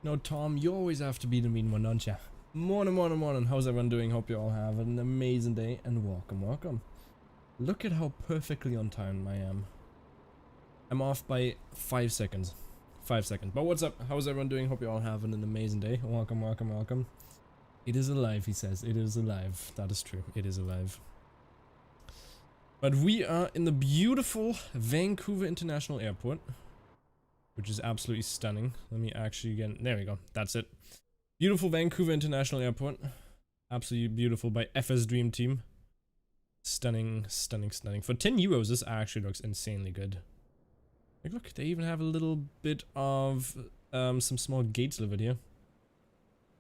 No, Tom, you always have to be the mean one, don't ya? Morning, morning, morning. How's everyone doing? Hope you all have an amazing day and welcome, welcome. Look at how perfectly on time I am. I'm off by 5 seconds. 5 seconds. But what's up? How's everyone doing? Hope you all having an amazing day. Welcome, welcome, welcome. It is alive, he says. It is alive. That is true. It is alive. But we are in the beautiful Vancouver International Airport, which is absolutely stunning. Let me actually get... There we go. That's it. Beautiful Vancouver International Airport. Absolutely beautiful by FS Dream Team. Stunning, stunning, stunning. For 10 euros, this actually looks insanely good. Like, look, they even have a little bit of some small gates delivered here.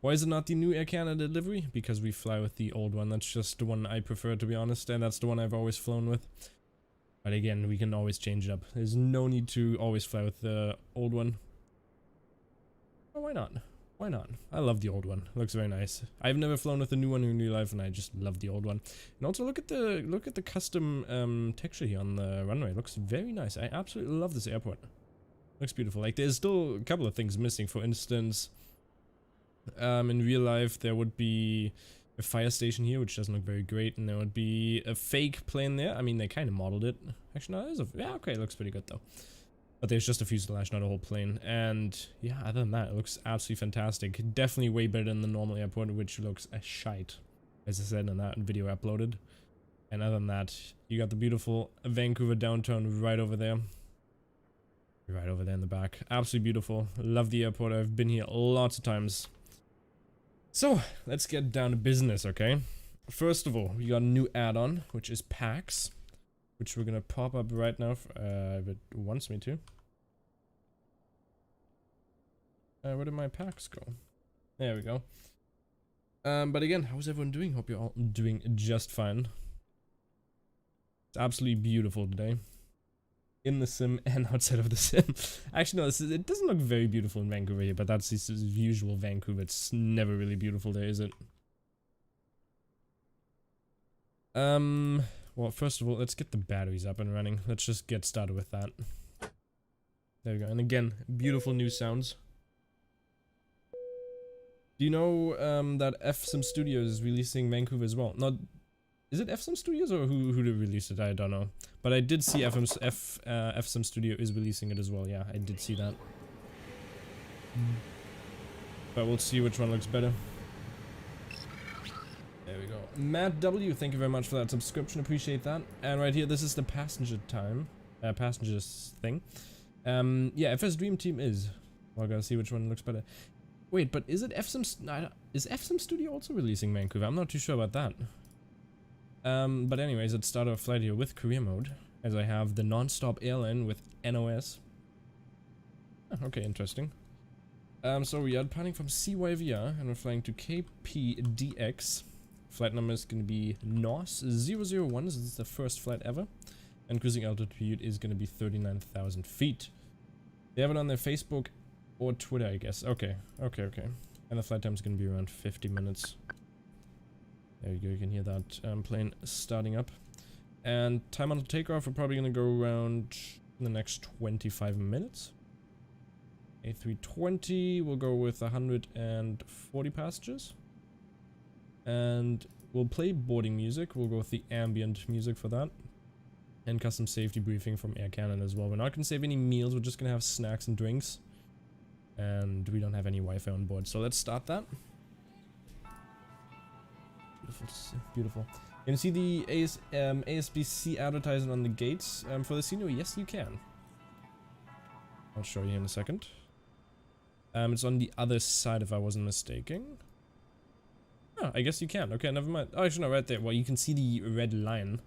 Why is it not the new Air Canada delivery? Because we fly with the old one. That's just the one I prefer, to be honest, and that's the one I've always flown with. But again, we can always change it up. There's no need to always fly with the old one. Oh, why not? Why not? I love the old one. It looks very nice. I've never flown with the new one in real life, and I just love the old one. And also look at the custom texture here on the runway. It looks very nice. I absolutely love this airport. Looks beautiful. Like, there's still a couple of things missing. For instance, in real life there would be a fire station here, which doesn't look very great, and there would be a fake plane there. I mean, they kind of modeled it. Actually, no, there's a... Yeah, okay, it looks pretty good though. But there's just a fuselage, not a whole plane. And yeah, other than that, it looks absolutely fantastic. Definitely way better than the normal airport, which looks a shite, as I said in that video uploaded. And other than that, you got the beautiful Vancouver downtown right over there. Right over there in the back. Absolutely beautiful. Love the airport. I've been here lots of times. So, let's get down to business, okay? First of all, we got a new add-on, which is PACX, which we're gonna pop up right now if it wants me to. Where did my PACX go? There we go. But again, how's everyone doing? Hope you're all doing just fine. It's absolutely beautiful today. In the sim and outside of the sim. Actually, no, it doesn't look very beautiful in Vancouver here, but that's the usual Vancouver. It's never really beautiful there, is it? Well, first of all, let's get the batteries up and running. Let's just get started with that. There we go. And again, beautiful new sounds. Do you know that FSim Studios is releasing Vancouver as well? Not... Is it FSim Studios or who did release it? I don't know. But I did see FSim Studio is releasing it as well. Yeah, I did see that. But we'll see which one looks better. There we go. Matt W, thank you very much for that subscription. Appreciate that. And right here, this is the passenger time. Passengers thing. Yeah, FS Dream Team is. Well, I gotta see which one looks better. Wait, but is it FSim... is FSim Studio also releasing Vancouver? I'm not too sure about that. But anyways, let's start our flight here with career mode, as I have the non-stop airline with NOS. Oh, okay, interesting. So we are departing from CYVR, and we're flying to KPDX. Flight number is going to be NOS 001, this is the first flight ever. And cruising altitude is going to be 39,000 feet. They have it on their Facebook or Twitter, I guess. Okay, okay, okay. And the flight time is going to be around 50 minutes. There you go, you can hear that plane starting up. And time on the takeoff, we're probably going to go around in the next 25 minutes. A320, we'll go with 140 passengers. And we'll play boarding music, we'll go with the ambient music for that. And custom safety briefing from Air Canada as well. We're not going to save any meals, we're just going to have snacks and drinks. And we don't have any Wi-Fi on board, so let's start that. Beautiful, beautiful. You can see the ASBC advertisement on the gates for the scenery. Yes, you can. I'll show you in a second. It's on the other side, if I wasn't mistaken. Oh, I guess you can. Okay, never mind. Oh, actually, no, right there. Well, you can see the red line.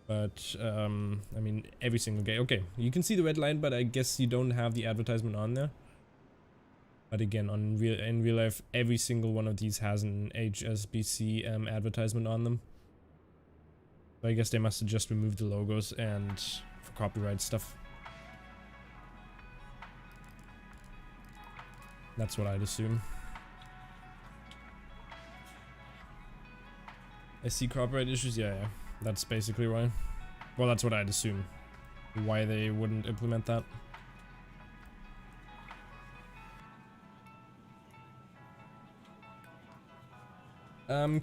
But, I mean, every single gate. Okay, you can see the red line, but I guess you don't have the advertisement on there. But again, in real life, every single one of these has an HSBC advertisement on them. So I guess they must have just removed the logos and for copyright stuff. That's what I'd assume. I see copyright issues, yeah. That's basically why. Well, that's what I'd assume. Why they wouldn't implement that.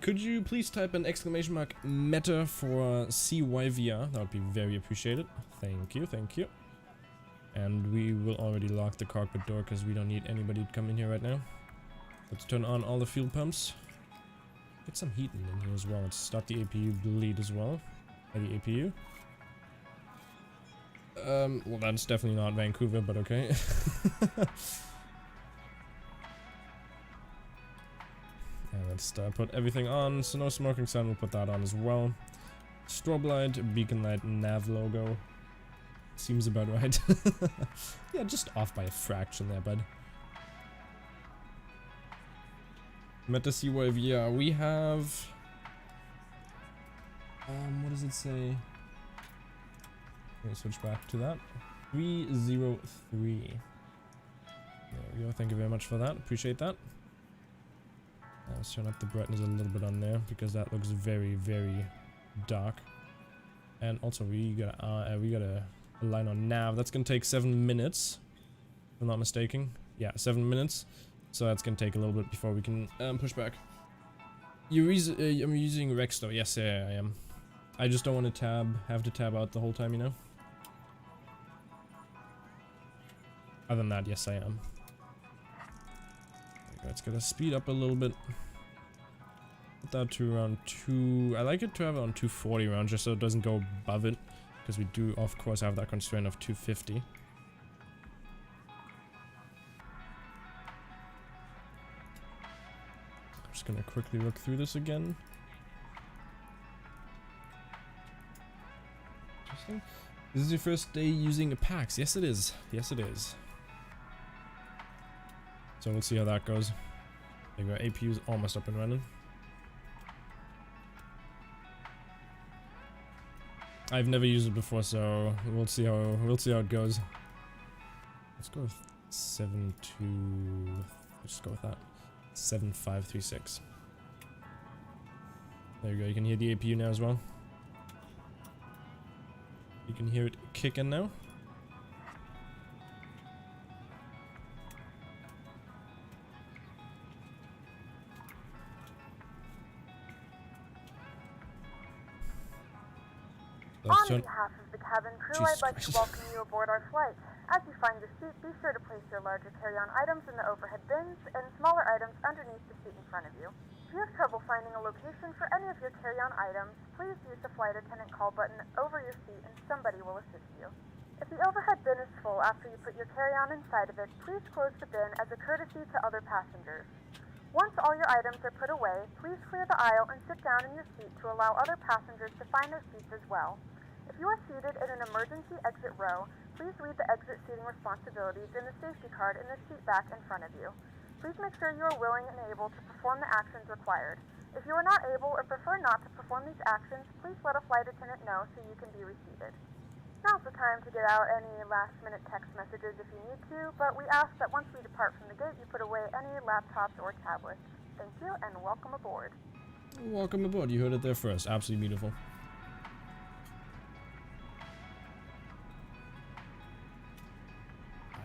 Could you please type an exclamation mark meta for CYVR? That would be very appreciated. Thank you, thank you. And we will already lock the cockpit door because we don't need anybody to come in here right now. Let's turn on all the fuel pumps. Get some heat in here as well. Let's start the APU bleed as well. By the APU. Well, that's definitely not Vancouver, but okay. And let's put everything on. So no smoking sign, we'll put that on as well. Strobe light, beacon light, nav logo. Seems about right. Yeah, just off by a fraction there, bud. Meta CYVR, we have... what does it say? Let me switch back to that. 303. There we go, thank you very much for that, appreciate that. Let's turn up the brightness a little bit on there, because that looks very, very dark. And also we got a line on nav, that's gonna take 7 minutes, if I'm not mistaken. Yeah, 7 minutes. So that's gonna take a little bit before we can push back. I'm using Rex though. Yes, yeah, I am. I just don't want to have to tab out the whole time, you know. Other than that, yes, I am. Let's get a speed up a little bit. Put that to around 2. I like it to have it on 240 around, just so it doesn't go above it, because we do, of course, have that constraint of 250. Just gonna quickly look through this again. Interesting. This is your first day using a PACX. Yes, it is. Yes, it is. So we'll see how that goes. There we go. APU is almost up and running. I've never used it before, so we'll see how it goes. Let's go with 7.2. Let's go with that. 7536. There you go, you can hear the APU now as well. You can hear it kicking now. On behalf of the cabin crew, I'd like to welcome you aboard our flight. As you find your seat, be sure to place your larger carry-on items in the overhead bins and smaller items underneath the seat in front of you. If you have trouble finding a location for any of your carry-on items, please use the flight attendant call button over your seat and somebody will assist you. If the overhead bin is full after you put your carry-on inside of it, please close the bin as a courtesy to other passengers. Once all your items are put away, please clear the aisle and sit down in your seat to allow other passengers to find their seats as well. If you are seated in an emergency exit row, please read the exit seating responsibilities in the safety card in the seat back in front of you. Please make sure you are willing and able to perform the actions required. If you are not able or prefer not to perform these actions, please let a flight attendant know so you can be reseated. Now's the time to get out any last-minute text messages if you need to, but we ask that once we depart from the gate, you put away any laptops or tablets. Thank you, and welcome aboard. Welcome aboard. You heard it there first. Absolutely beautiful.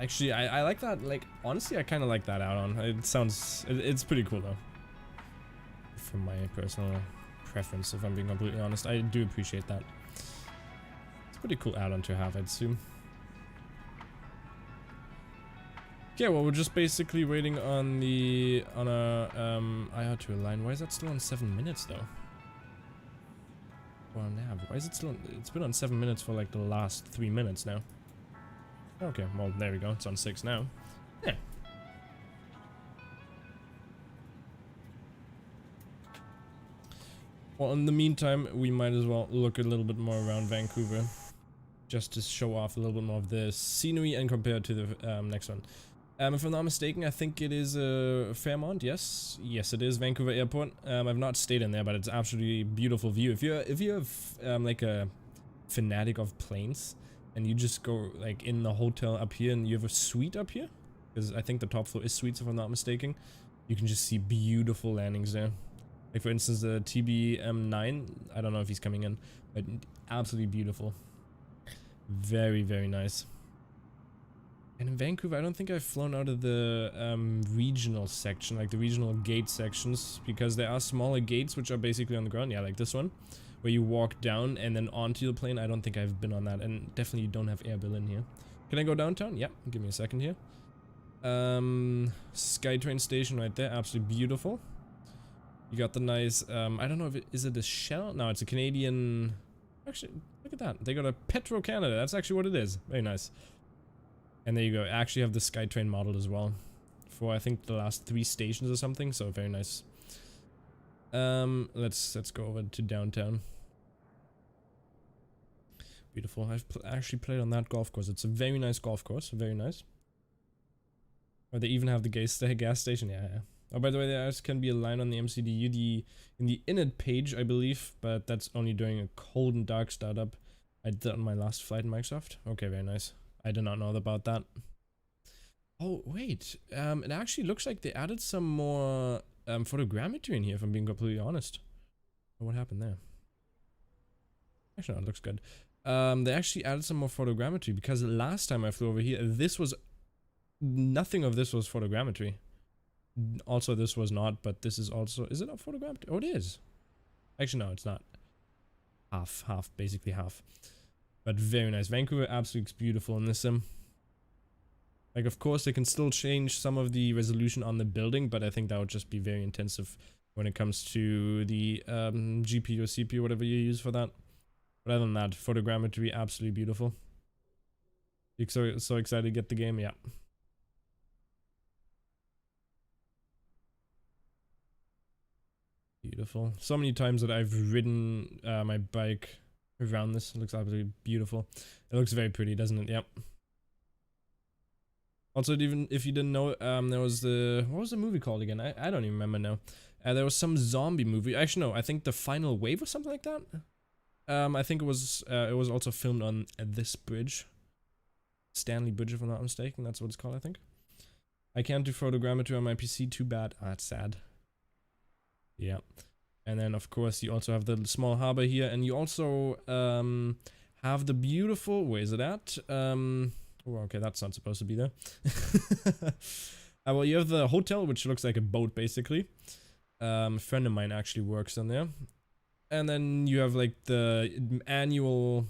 Actually, I like that. Like, honestly, I kind of like that add-on. It's pretty cool though. From my personal preference, if I'm being completely honest, I do appreciate that. It's a pretty cool add-on to have, I'd assume. Okay, well, we're just basically waiting on a IR to align. Why is that still on 7 minutes though? Well, now, why is it still? It's been on 7 minutes for like the last 3 minutes now. Okay, well, there we go. It's on 6 now. Yeah. Well, in the meantime, we might as well look a little bit more around Vancouver, just to show off a little bit more of the scenery and compare it to the next one. If I'm not mistaken, I think it is Fairmont. Yes, yes, it is Vancouver Airport. I've not stayed in there, but it's absolutely beautiful view. If you have like a fanatic of planes, and you just go like in the hotel up here, and you have a suite up here, because I think the top floor is suites if I'm not mistaken. You can just see beautiful landings there. Like for instance, the TBM9. I don't know if he's coming in, but absolutely beautiful. Very, very nice. And in Vancouver, I don't think I've flown out of the regional section, like the regional gate sections, because there are smaller gates which are basically on the ground. Yeah, like this one, where you walk down and then onto the plane. I don't think I've been on that, and definitely don't have air bill in here. Can I go downtown? Yeah, give me a second here. SkyTrain station right there, absolutely beautiful. You got the nice, I don't know if is it a Shell? No, it's a Canadian. Actually, look at that. They got a Petro-Canada. That's actually what it is. Very nice. And there you go. I actually have the SkyTrain model as well. For I think the last 3 stations or something. So very nice. Let's go over to downtown. Beautiful. I've actually played on that golf course. It's a very nice golf course. Very nice. Or they even have the gas station. Yeah, yeah. Oh, by the way, there can be a line on the MCDU in the init page, I believe, but that's only during a cold and dark startup. I did that on my last flight in Microsoft. Okay, very nice. I did not know about that. Oh, wait. It actually looks like they added some more photogrammetry in here, if I'm being completely honest. What happened there? Actually, no, it looks good. They actually added some more photogrammetry, because last time I flew over here, this was... Nothing of this was photogrammetry. Also, this was not, but this is also... Is it not photogrammetry? Oh, it is. Actually, no, it's not. Half, basically half. But very nice. Vancouver absolutely looks beautiful in this sim. Like, of course, they can still change some of the resolution on the building, but I think that would just be very intensive when it comes to the GPU or CPU, whatever you use for that. But other than that, photogrammetry, absolutely beautiful. You're so excited to get the game, yeah. Beautiful. So many times that I've ridden my bike around this. It looks absolutely beautiful. It looks very pretty, doesn't it? Yep. Also, even if you didn't know, there was the... What was the movie called again? I don't even remember now. There was some zombie movie. Actually, no. I think The Final Wave or something like that. I think it was also filmed on this bridge. Stanley Bridge, if I'm not mistaken. That's what it's called, I think. I can't do photogrammetry on my PC. Too bad. Ah, that's sad. Yeah. And then, of course, you also have the small harbor here. And you also have the beautiful... Where is it at? Oh, okay, that's not supposed to be there. Well, you have the hotel, which looks like a boat, basically. A friend of mine actually works in there. And then you have, like, the annual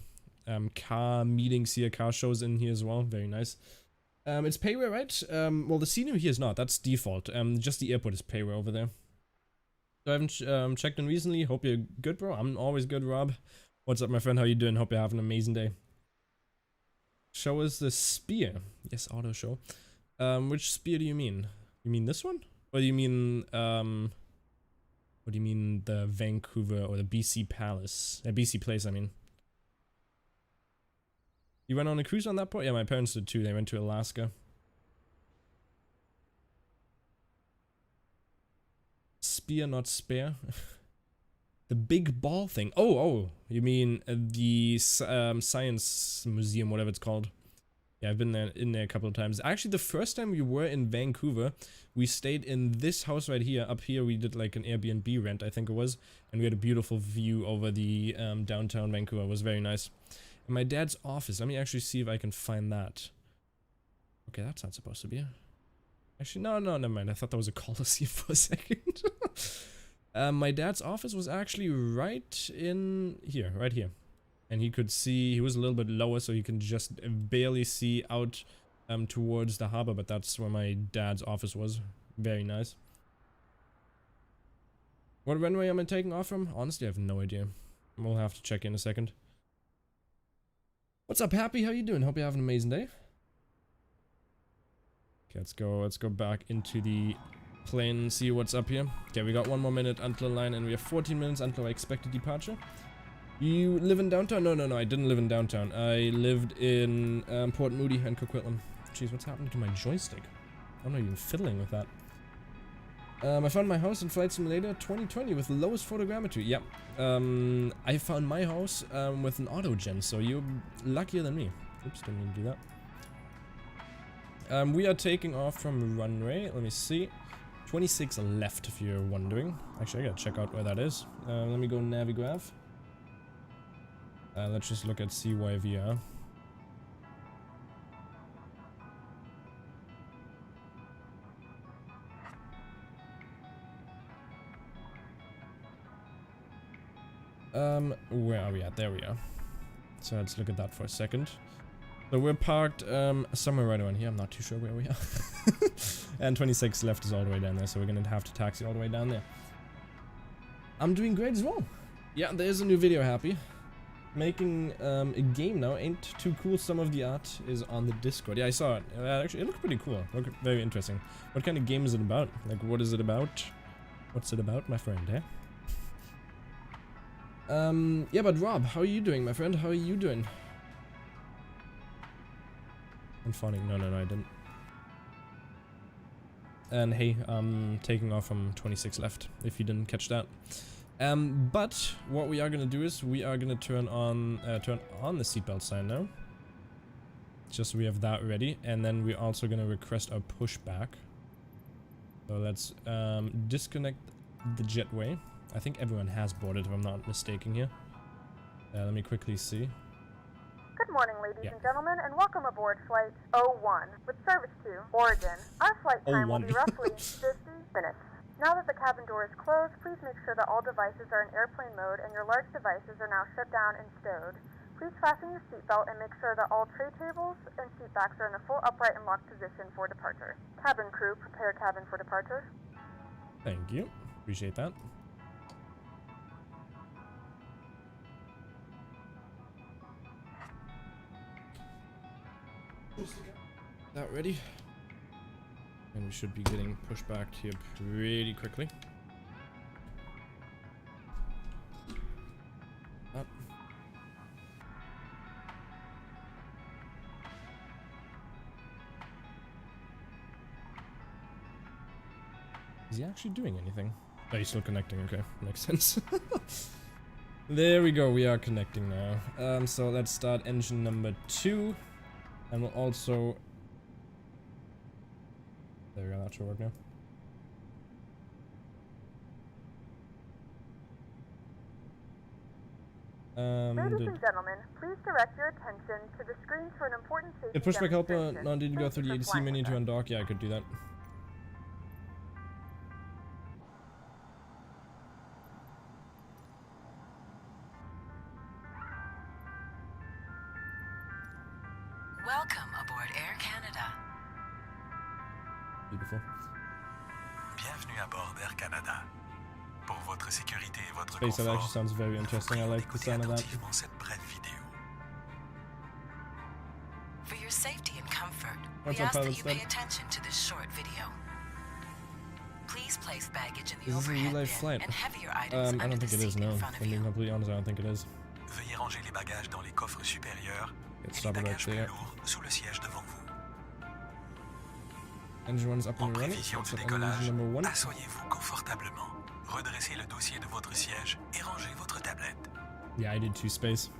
car meetings here, car shows in here as well. Very nice. It's payware, right? Well, the scenery here is not. That's default. Just the airport is payware over there. So I haven't checked in recently. Hope you're good, bro. I'm always good, Rob. What's up, my friend? How you doing? Hope you have an amazing day. Show us the spear. Yes, auto show. Which spear do you mean? You mean this one? Or do you mean, what do you mean the Vancouver or the BC Palace? BC Place, I mean. You went on a cruise on that point? Yeah, my parents did too. They went to Alaska. Spear, not spare. The big ball thing. Oh, you mean the science museum, whatever it's called. Yeah, I've been in there a couple of times. Actually, the first time we were in Vancouver, we stayed in this house right here. Up here, we did like an Airbnb rent, I think it was. And we had a beautiful view over the downtown Vancouver. It was very nice. And my dad's office. Let me actually see if I can find that. Okay, that's not supposed to be it. Actually, no, never mind. I thought that was a Coliseum for a second. My dad's office was actually right in here, right here. And he could see, he was a little bit lower, so you can just barely see out towards the harbor, but that's where my dad's office was. Very nice. What runway am I taking off from? Honestly, I have no idea. We'll have to check in a second. What's up, Happy? How you doing? Hope you have an amazing day. Okay, let's go back into the plane and see what's up here. Okay, we got 1 more minute until line, and we have 14 minutes until our expected departure. You live in downtown? No, I didn't live in downtown. I lived in Port Moody and Coquitlam. Jeez, what's happening to my joystick? I'm not even fiddling with that. I found my house in Flight Simulator 2020 with the lowest photogrammetry. Yep. I found my house with an auto gen, so you're luckier than me. Oops, didn't mean to do that. We are taking off from runway. Let me see. 26 left, if you're wondering. Actually, I gotta check out where that is. Let me go Navigraph. Let's just look at CYVR. Where are we at? There we are. So let's look at that for a second. So we're parked somewhere right around here. I'm not too sure where we are. And 26 left is all the way down there, so we're gonna have to taxi all the way down there. I'm doing great as well. Yeah, there's a new video, happy. Making a game now. Ain't too cool. Some of the art is on the Discord. Yeah, I saw it. Actually, it looked pretty cool. Looked very interesting. What kind of game is it about? Like, what is it about? What's it about, my friend, eh? Yeah, but Rob, how are you doing, my friend? How are you doing? I'm phoning. No, I didn't. And hey, I'm taking off from 26 left, if you didn't catch that. But what we are gonna do is we are gonna turn on the seatbelt sign now. Just so we have that ready, and then we're also gonna request our pushback. So let's disconnect the jetway. I think everyone has boarded, if I'm not mistaken here. Let me quickly see. Good morning, ladies and gentlemen, and welcome aboard Flight 01 with service to Oregon. Our flight time will be roughly 50 minutes. Now that the cabin door is closed, please make sure that all devices are in airplane mode and your large devices are now shut down and stowed. Please fasten your seatbelt and make sure that all tray tables and seat backs are in a full upright and locked position for departure. Cabin crew, prepare cabin for departure. Thank you. Appreciate that. That ready? And we should be getting pushed back here pretty quickly. Up. Is he actually doing anything? Oh, he's still connecting, okay. Makes sense. There we go, we are connecting now. So let's start engine number 2. And we'll also... There we go, that should work now. Ladies and gentlemen, please direct your attention to the screens for an important safety Did pushback help? demonstration. No, did you go through the Thank you for ADC menu to flying undock? Yeah, I could do that. Welcome aboard Air Canada. Beautiful. Bienvenue à bord d'Air Canada. Pour votre sécurité et votre Space, that confort, actually sounds very interesting. I like the écoutez sound of that. attentivement cette brève vidéo. For your safety and comfort, What's we up, ask that pilots you then? pay attention to this short video. Please place baggage in the Is this a overhead real-life bin flight? and heavier items I under don't the think it is, seat no. in If front I'm of being you. completely honest, I don't think it is. Veuillez ranger les bagages dans les coffres supérieurs It's et les stop right bagages plus there. lourds sous le siège devant vous. Engine 1 is up En and running. prévision Let's du set décollage, engine number 1. asseyez-vous confortablement, redressez le dossier de votre siège et rangez votre tablette. Yeah, I did 2 space.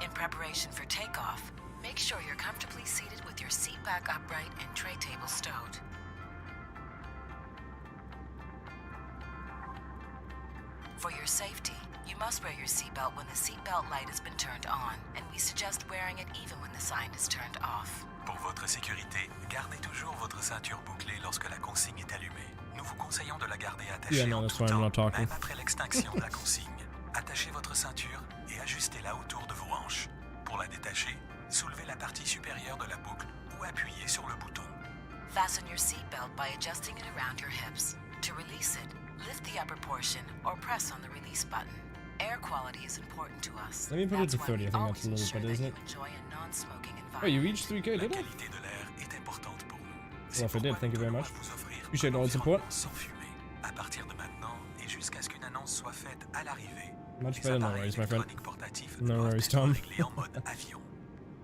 In preparation for takeoff, make sure you're comfortably seated with your seat back upright and tray table stowed. For your safety, you must wear your seatbelt when the seatbelt light has been turned on, and we suggest wearing it even when the sign is turned off. Pour votre sécurité, gardez toujours votre ceinture bouclée lorsque la consigne est allumée. Nous vous conseillons de la garder attachée Yeah, no, en that's tout why I'm temps, not talking. même après l'extinction de la consigne. Attachez votre ceinture et ajustez-la autour de vos hanches. Pour la détacher, soulevez la partie supérieure de la boucle ou appuyez sur le bouton. Fasten your seatbelt by adjusting it around your hips. To release it, lift the upper portion or press on the release button. Air quality is important to us. Let me put it to That's 30, why we I think that's a always little ensure bit, that isn't you it? enjoy a non-smoking environment. Oh, you reached 3K, La did I? qualité de l'air est importante pour nous. Well, if I did, thank you very much. Vous offrir Appreciate un all the support. environnement sans fumée. À partir de maintenant et jusqu'à ce qu'une annonce soit faite à l'arrivée, Much les better, no appareils worries, my friend. électroniques portatifs No doivent worries, être Tom. réglés en mode avion.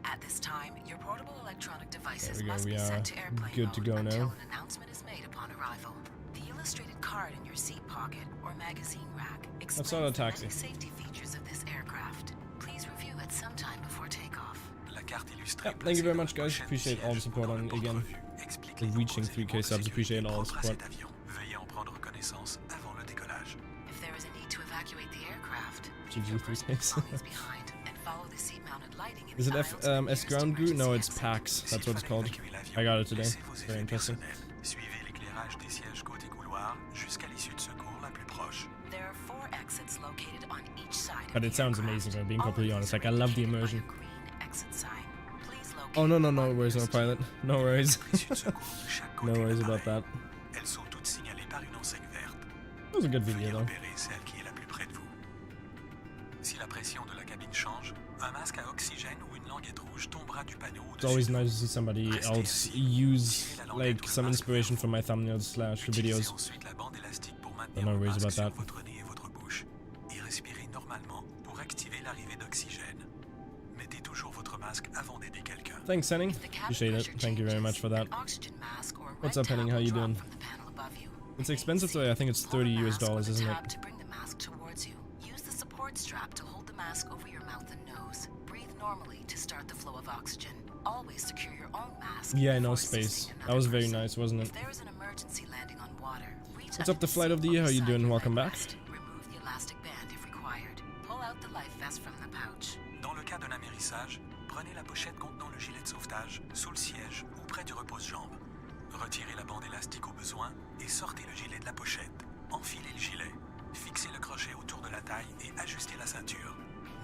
At this time, your portable electronic devices There we go, must we be are set to airplane good to mode go until now. an announcement is made upon arrival. The illustrated card in your seat pocket or magazine rack explains not a the taxi. many safety features of this aircraft. Please review it sometime before takeoff. La carte illustrée Yeah, thank you very placée much, dans le guys. prochain Appreciate all the siège ou support dans le on again. porte-revue explique les Reaching nombreux 3K éléments de subs. Appreciate all the sécurité propres à support. cet avion. Veuillez en prendre connaissance avant le décollage. If there is a need to evacuate the aircraft, GG keep your 3Ks. personal belongings behind and follow the seat-mounted lighting in Is it the aisles of the S nearest ground group? No, emergency it's exit. PACX. That's what it's S'il called. fallait évacuer l'avion, I got it today. laissez vos Very effets interesting. personnels. Suivez l'éclairage des sièges côté couloir jusqu'à l'issue de secours la plus proche. There are 4 exits located on each side. But of it the sounds aircraft. amazing, I'm being All of completely these honest. are Like, I love the indicated by a immersion. green exit sign. Please locate Oh, no, the no, no one worries, no nearest pilot. No worries. Issues de secours de chaque côté No de worries about l'appareil. that. Elles sont toutes signalées par une enseigne verte. That was a good video, Veuillez though. repérer celle qui est la plus près de vous. Si la pression de la cabine change, un masque à oxygène ou une languette rouge tombera du panneau It's always au-dessus. nice to see somebody else use, like, some inspiration for my thumbnails slash Utilisez videos. ensuite la bande élastique pour No maintenir le worries masque about sur that. votre nez et votre bouche et respirez normalement pour activer l'arrivée d'oxygène. Mettez toujours votre masque avant d'aider quelqu'un. Thanks, Henning. If the cabin Appreciate it. pressure Thank you very changes, much for that. an oxygen mask or a What's red up, Henning? tab How will you drop doing? from the panel above you. It's expensive though. I think it's Pull the $30 mask with US, the isn't it? tab to bring the mask towards you. Use the support strap to hold the mask over your mouth and nose. Breathe normally to start the flow of oxygen. Always secure your own mask. Yeah, I know, before assisting Space. another That was very person. nice, wasn't it? If there is an emergency landing on water, reach What's under up, the flight of the seat year? or How you beside doing? your Welcome leg back. rest. Remove the elastic band if required. Pull out the life vest from the pouch. Dans le cas d'un amérissage, prenez la pochette contenant le gilet de sauvetage sous le siège ou près du repose-jambe. Retirez la bande élastique au besoin et sortez le gilet de la pochette. Enfilez le gilet. Fixez le crochet autour de la taille et ajustez la ceinture.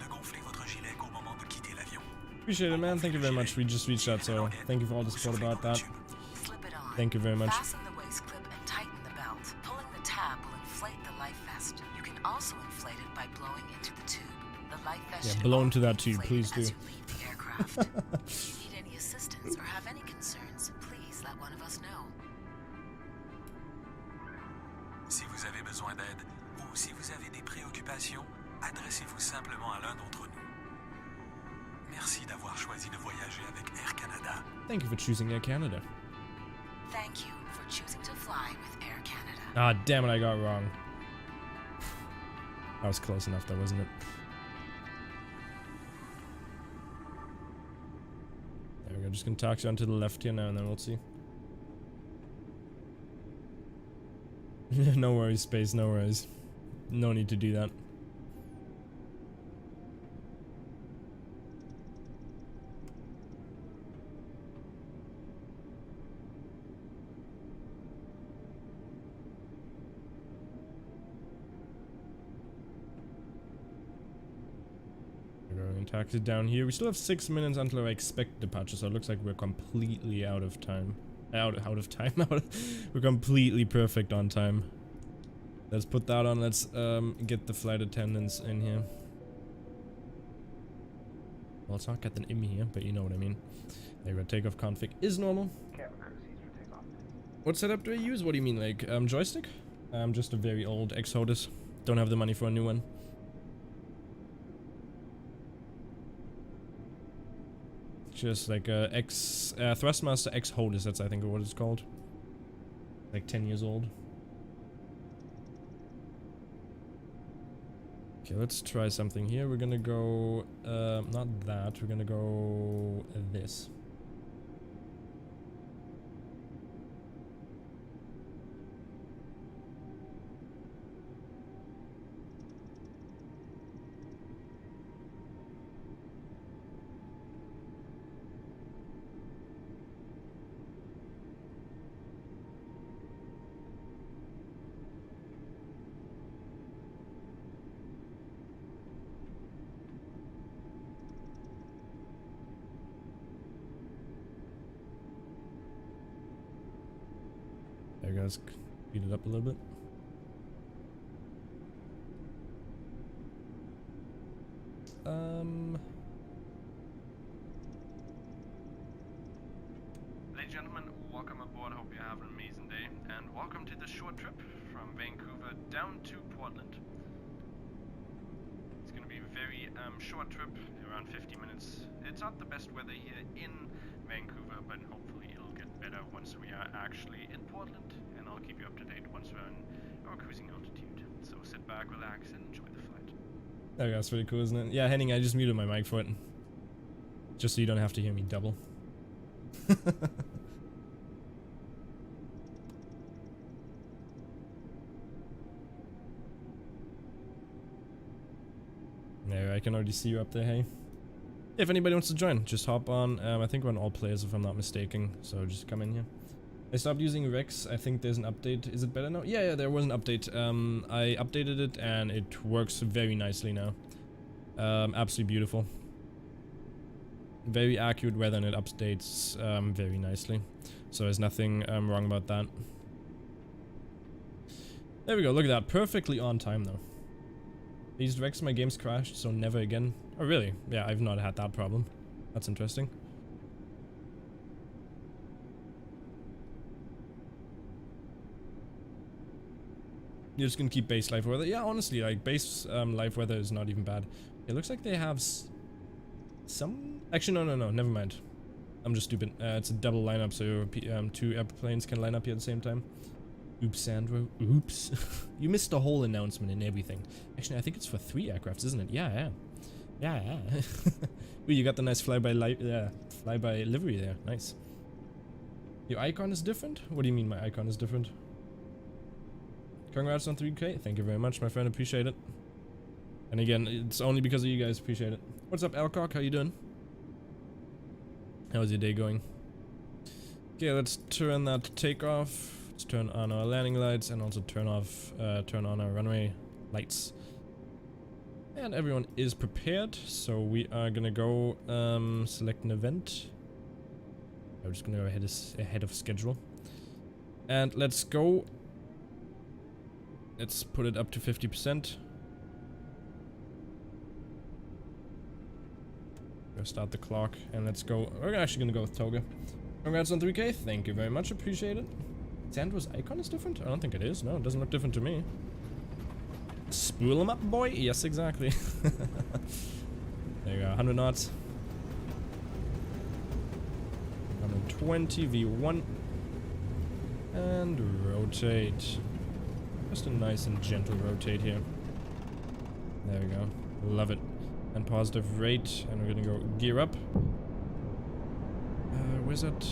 Ne gonflez votre gilet qu'au moment de quitter l'avion. Appreciate it, man. Thank you very much. We just reached out, so thank you for all the support about that. Slip it on. Thank you very much. Fasten the waist clip and tighten the belt. Pulling the tab will inflate the life vest. You can also inflate it by blowing into the tube. The life vest Yeah, should blow only into that be tube, inflated please as do. you leave the aircraft. If you need any assistance or have any concerns, please let one of us know. Si vous avez besoin d'aide ou si vous avez des préoccupations, adressez-vous simplement à l'un d'entre nous. Merci d'avoir choisi de voyager avec Air Canada. Thank you for choosing Air Canada. Thank you for choosing to fly with Air Canada. Ah, damn it, I got it wrong. That was close enough, though, wasn't it? There we go. Just gonna talk you onto the left here now, and then we'll see. No worries, Space. No worries. No need to do that. We're going to taxi down here. We still have 6 minutes until our expected departure, so it looks like we're completely out of time. Out of time. We're completely perfect on time. Let's put that on. Let's get the flight attendants in here. Well, it's not getting in here, but you know what I mean. There we go. Takeoff config is normal. What setup do I use? What do you mean, like joystick? I'm just a very old ex-HOTUS. Don't have the money for a new one. Just like a Thrustmaster X HOTUS, that's I think what it's called. Like 10 years old. Okay, let's try something here. We're gonna go, not that, we're gonna go this. There, guys, speed it up a little bit. Ladies and gentlemen, welcome aboard. Hope you have an amazing day, and welcome to this short trip from Vancouver down to Portland. It's going to be a very short trip, around 50 minutes. It's not the best weather here in Vancouver, but hopefully it'll get better once we are actually in Portland, and I'll keep you up to date once we're in our cruising altitude. So sit back, relax, and enjoy the flight. There we go, that's pretty cool, isn't it? Yeah, Henning, I just muted my mic for it. Just so you don't have to hear me double. There, I can already see you up there, hey. If anybody wants to join, just hop on. I think we're on all players if I'm not mistaken, so just come in here. I stopped using Rex. I think there's an update. Is it better now? Yeah, there was an update. I updated it and it works very nicely now. Absolutely beautiful. Very accurate weather and it updates very nicely. So there's nothing wrong about that. There we go, look at that. Perfectly on time though. These Rex, my game's crashed, so never again. Oh really? Yeah, I've not had that problem. That's interesting. You're just gonna keep base live weather? Yeah, honestly, like base live weather is not even bad. It looks like they have some. Actually, no, never mind. I'm just stupid. It's a double lineup, so 2 airplanes can line up here at the same time. Oops, Sandro. Oops. You missed the whole announcement and everything. Actually, I think it's for 3 aircrafts, isn't it? Yeah. Ooh, you got the nice flyby livery there. Nice. Your icon is different? What do you mean my icon is different? Congrats on 3K. Thank you very much, my friend. Appreciate it. And again, it's only because of you guys. Appreciate it. What's up, Alcock? How you doing? How's your day going? Okay, let's turn that to takeoff. Let's turn on our landing lights and also turn on our runway lights. And everyone is prepared, so we are gonna go select an event. I'm just gonna go ahead of schedule. And let's go. Let's put it up to 50%. Go start the clock and let's go. We're actually gonna go with Toga. Congrats on 3K. Thank you very much. Appreciate it. Sandro's icon is different? I don't think it is. No, it doesn't look different to me. Spool him up, boy. Yes, exactly. There you go. 100 knots. 120 V1. And rotate. Just a nice and gentle rotate here. There we go. Love it. And positive rate. And we're gonna go gear up. Where's that?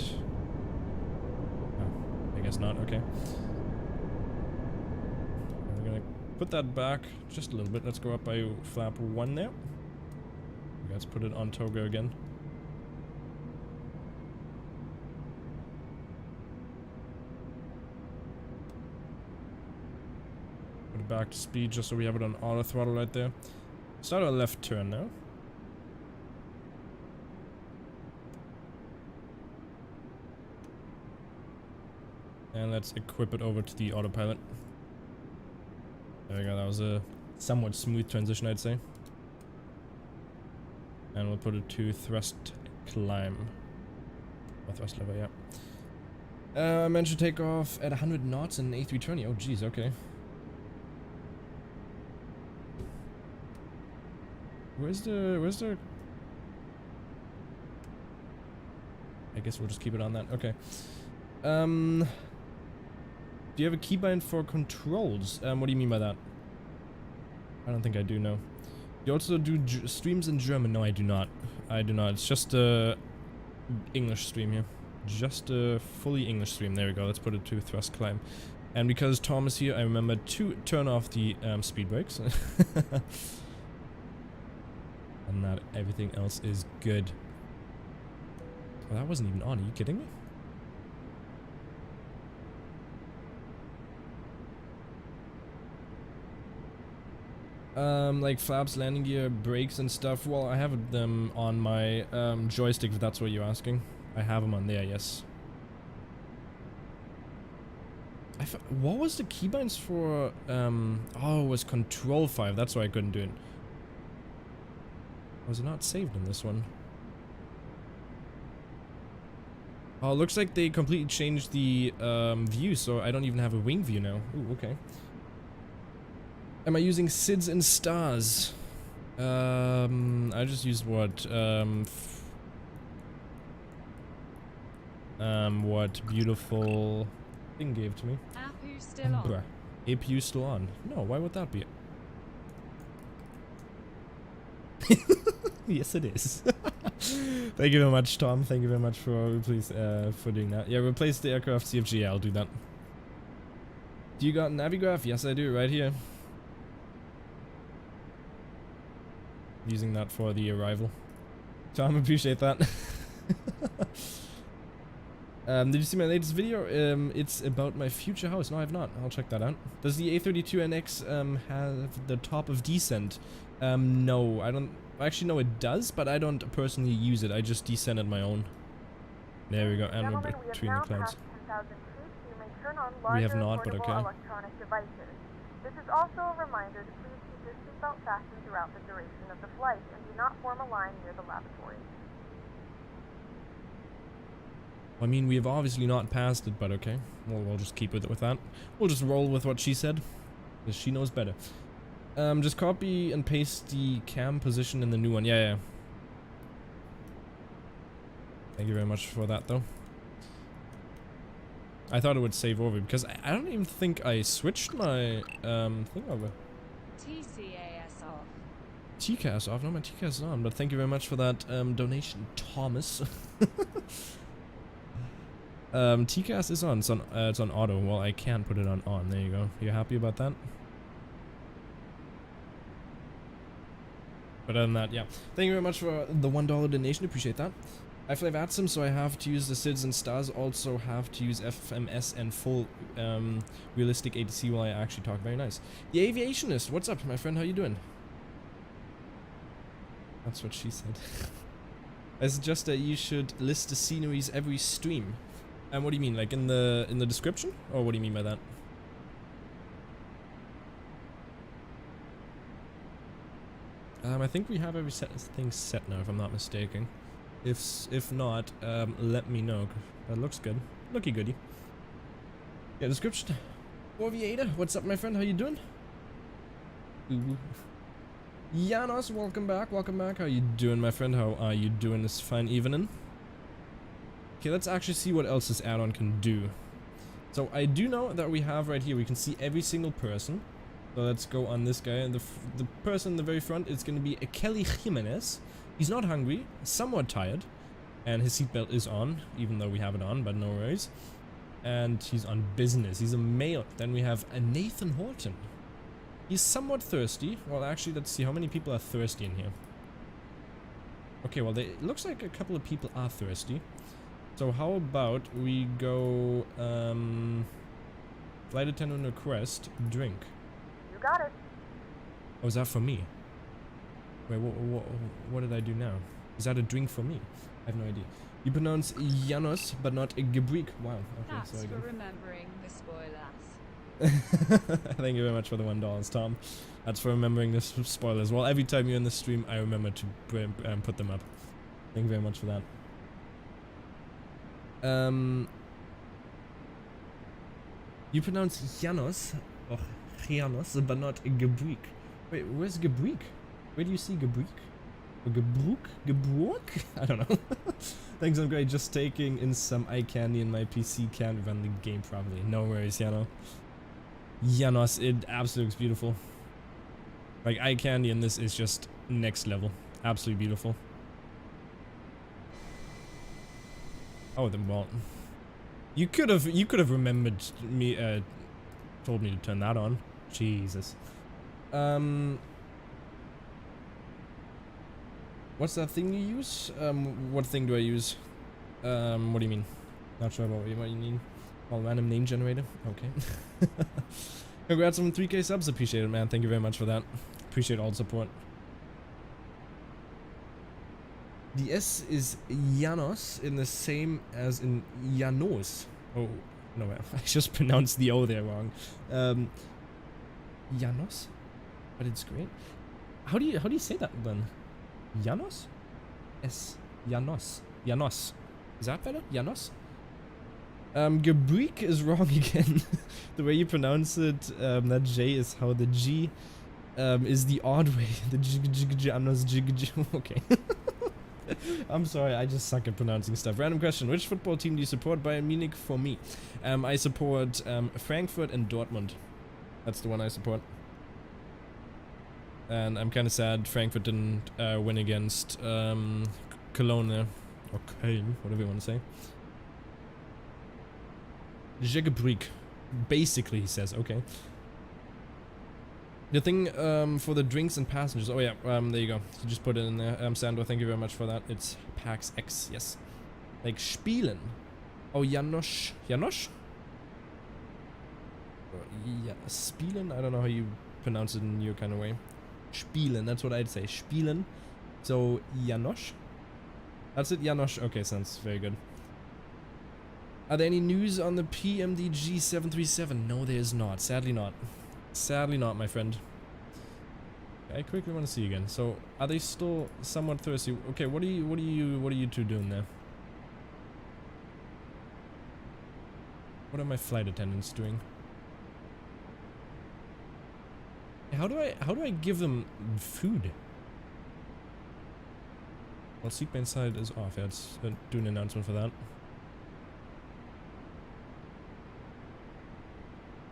Oh, I guess not. Okay. We're gonna put that back just a little bit. Let's go up by flap 1 there. Let's put it on Toga again. Put it back to speed just so we have it on auto throttle right there. Start our left turn now. And let's equip it over to the autopilot. There we go, that was a somewhat smooth transition, I'd say. And we'll put it to thrust climb. Or thrust lever, yeah. Mention takeoff at 100 knots in A320. Oh geez, okay. Where's the... I guess we'll just keep it on that. Okay. Do you have a keybind for controls? What do you mean by that? I don't think I do, no. You also do streams in German? No, I do not. I do not. It's just a English stream here. Just a fully English stream. There we go. Let's put it to thrust climb. And because Tom is here, I remember to turn off the speed brakes. And that everything else is good. Well, that wasn't even on. Are you kidding me? Like flaps, landing gear, brakes and stuff. Well, I have them on my joystick, if that's what you're asking. I have them on there, yes. What was the keybinds for? Oh, it was Control 5. That's why I couldn't do it. Was it not saved in this one? Oh, it looks like they completely changed the view, so I don't even have a wing view now. Ooh, okay. Am I using SIDS and stars? I just used what beautiful thing gave to me. APU still on. Bruh. APU still on. No, why would that be? Yes, it is. Thank you very much, Tom. Thank you very much for for doing that. Yeah, replace the aircraft CFG. Yeah, I'll do that. Do you got Navigraph? Yes, I do. Right here. Using that for the arrival. Tom, appreciate that. Did you see my latest video? It's about my future house. No, I have not. I'll check that out. Does the A32NX have the top of descent? No, I don't. Actually, no, it does, but I don't personally use it. I just descended my own. There we go, and we're between the clouds. We have not, but okay. Electronic devices. This is also a reminder to please keep your seatbelt fastened throughout the duration of the flight and do not form a line near the lavatory. I mean, we've obviously not passed it, but okay. We'll just keep with that. We'll just roll with what she said, because she knows better. Just copy and paste the cam position in the new one. Yeah. Thank you very much for that, though. I thought it would save over, because I don't even think I switched my, thing over. TCAS off. TCAS off? No, my TCAS is on, but thank you very much for that, donation, Thomas. TCAS is on. It's on auto. Well, I can put it on. There you go. You happy about that? But other than that, yeah. Thank you very much for the $1 donation. Appreciate that. I fly VATSIM, so I have to use the SIDS and stars. Also have to use FMS and full realistic ATC while I actually talk. Very nice. The Aviationist. What's up, my friend? How you doing? That's what she said. I suggest that you should list the sceneries every stream. And what do you mean, like in the description, or what do you mean by that? I think we have everything set now, if I'm not mistaken. If not, let me know. That looks good. Looky goody. Yeah, description. Aviator, what's up, my friend? How you doing? Ooh. Janos, welcome back. Welcome back. How you doing, my friend? How are you doing this fine evening? Okay, let's actually see what else this add-on can do. So I do know that we have right here, we can see every single person. So let's go on this guy. And the person in the very front is going to be a Kelly Jimenez. He's not hungry, somewhat tired, and his seatbelt is on, even though we have it on, but no worries. And he's on business. He's a male. Then we have a Nathan Horton. He's somewhat thirsty. Well, actually, let's see how many people are thirsty in here. Okay, well, it looks like a couple of people are thirsty. So how about we go, flight attendant request, drink. You got it. Oh, is that for me? Wait, what did I do now? Is that a drink for me? I have no idea. You pronounce Janos, but not a Gebrik. Wow. Okay, That's sorry. for remembering the spoilers. Thank you very much for the $1, Tom. That's for remembering the spoilers. Well, every time you're in the stream, I remember to put them up. Thank you very much for that. You pronounce Janos, or Janos, but not Gebrik. Wait, where's Gebrik? Where do you see Gebrik? Or Gebruk? I don't know. Thanks, I'm great. Just taking in some eye candy and my PC can't run the game properly. No worries, Jano. Janos, it absolutely looks beautiful. Like, eye candy in this is just next level. Absolutely beautiful. Oh, then, well, you could have remembered me, told me to turn that on. Jesus. What's that thing you use? What thing do I use? What do you mean? Not sure about what you mean. Oh, random name generator? Okay. Congrats on 3K subs. Appreciate it, man. Thank you very much for that. Appreciate all the support. The S is Janos in the same as in Janos. Oh, no, I just pronounced the O there wrong. Janos? But it's great. How do you say that then? Janos? S. Janos. Janos. Is that better? Janos? Gebrik is wrong again. The way you pronounce it, that J is how the G is the odd way. The Janos. Okay. I'm sorry, I just suck at pronouncing stuff. Random question. Which football team do you support? Bayern Munich for me. I support Frankfurt and Dortmund. That's the one I support. And I'm kind of sad Frankfurt didn't win against Cologne there. Or Köln, whatever you want to say. Jegebrik. Basically, he says. Okay. The thing for the drinks and passengers. Oh yeah, there you go. So just put it in there. Sandro, thank you very much for that. It's PACX, yes. Like Spielen. Oh, Janosch. Janosch? Yeah, Spielen? I don't know how you pronounce it in your kind of way. Spielen, that's what I'd say. Spielen. So, Janosch? That's it, Janosch. Okay, sounds very good. Are there any news on the PMDG 737? No, there is not. Sadly not. Sadly not, my friend. I quickly want to see again. So, are they still somewhat thirsty? Okay, what are you two doing there? What are my flight attendants doing? How do I give them food? Well, seatbelt side is off. Yeah, let's do an announcement for that.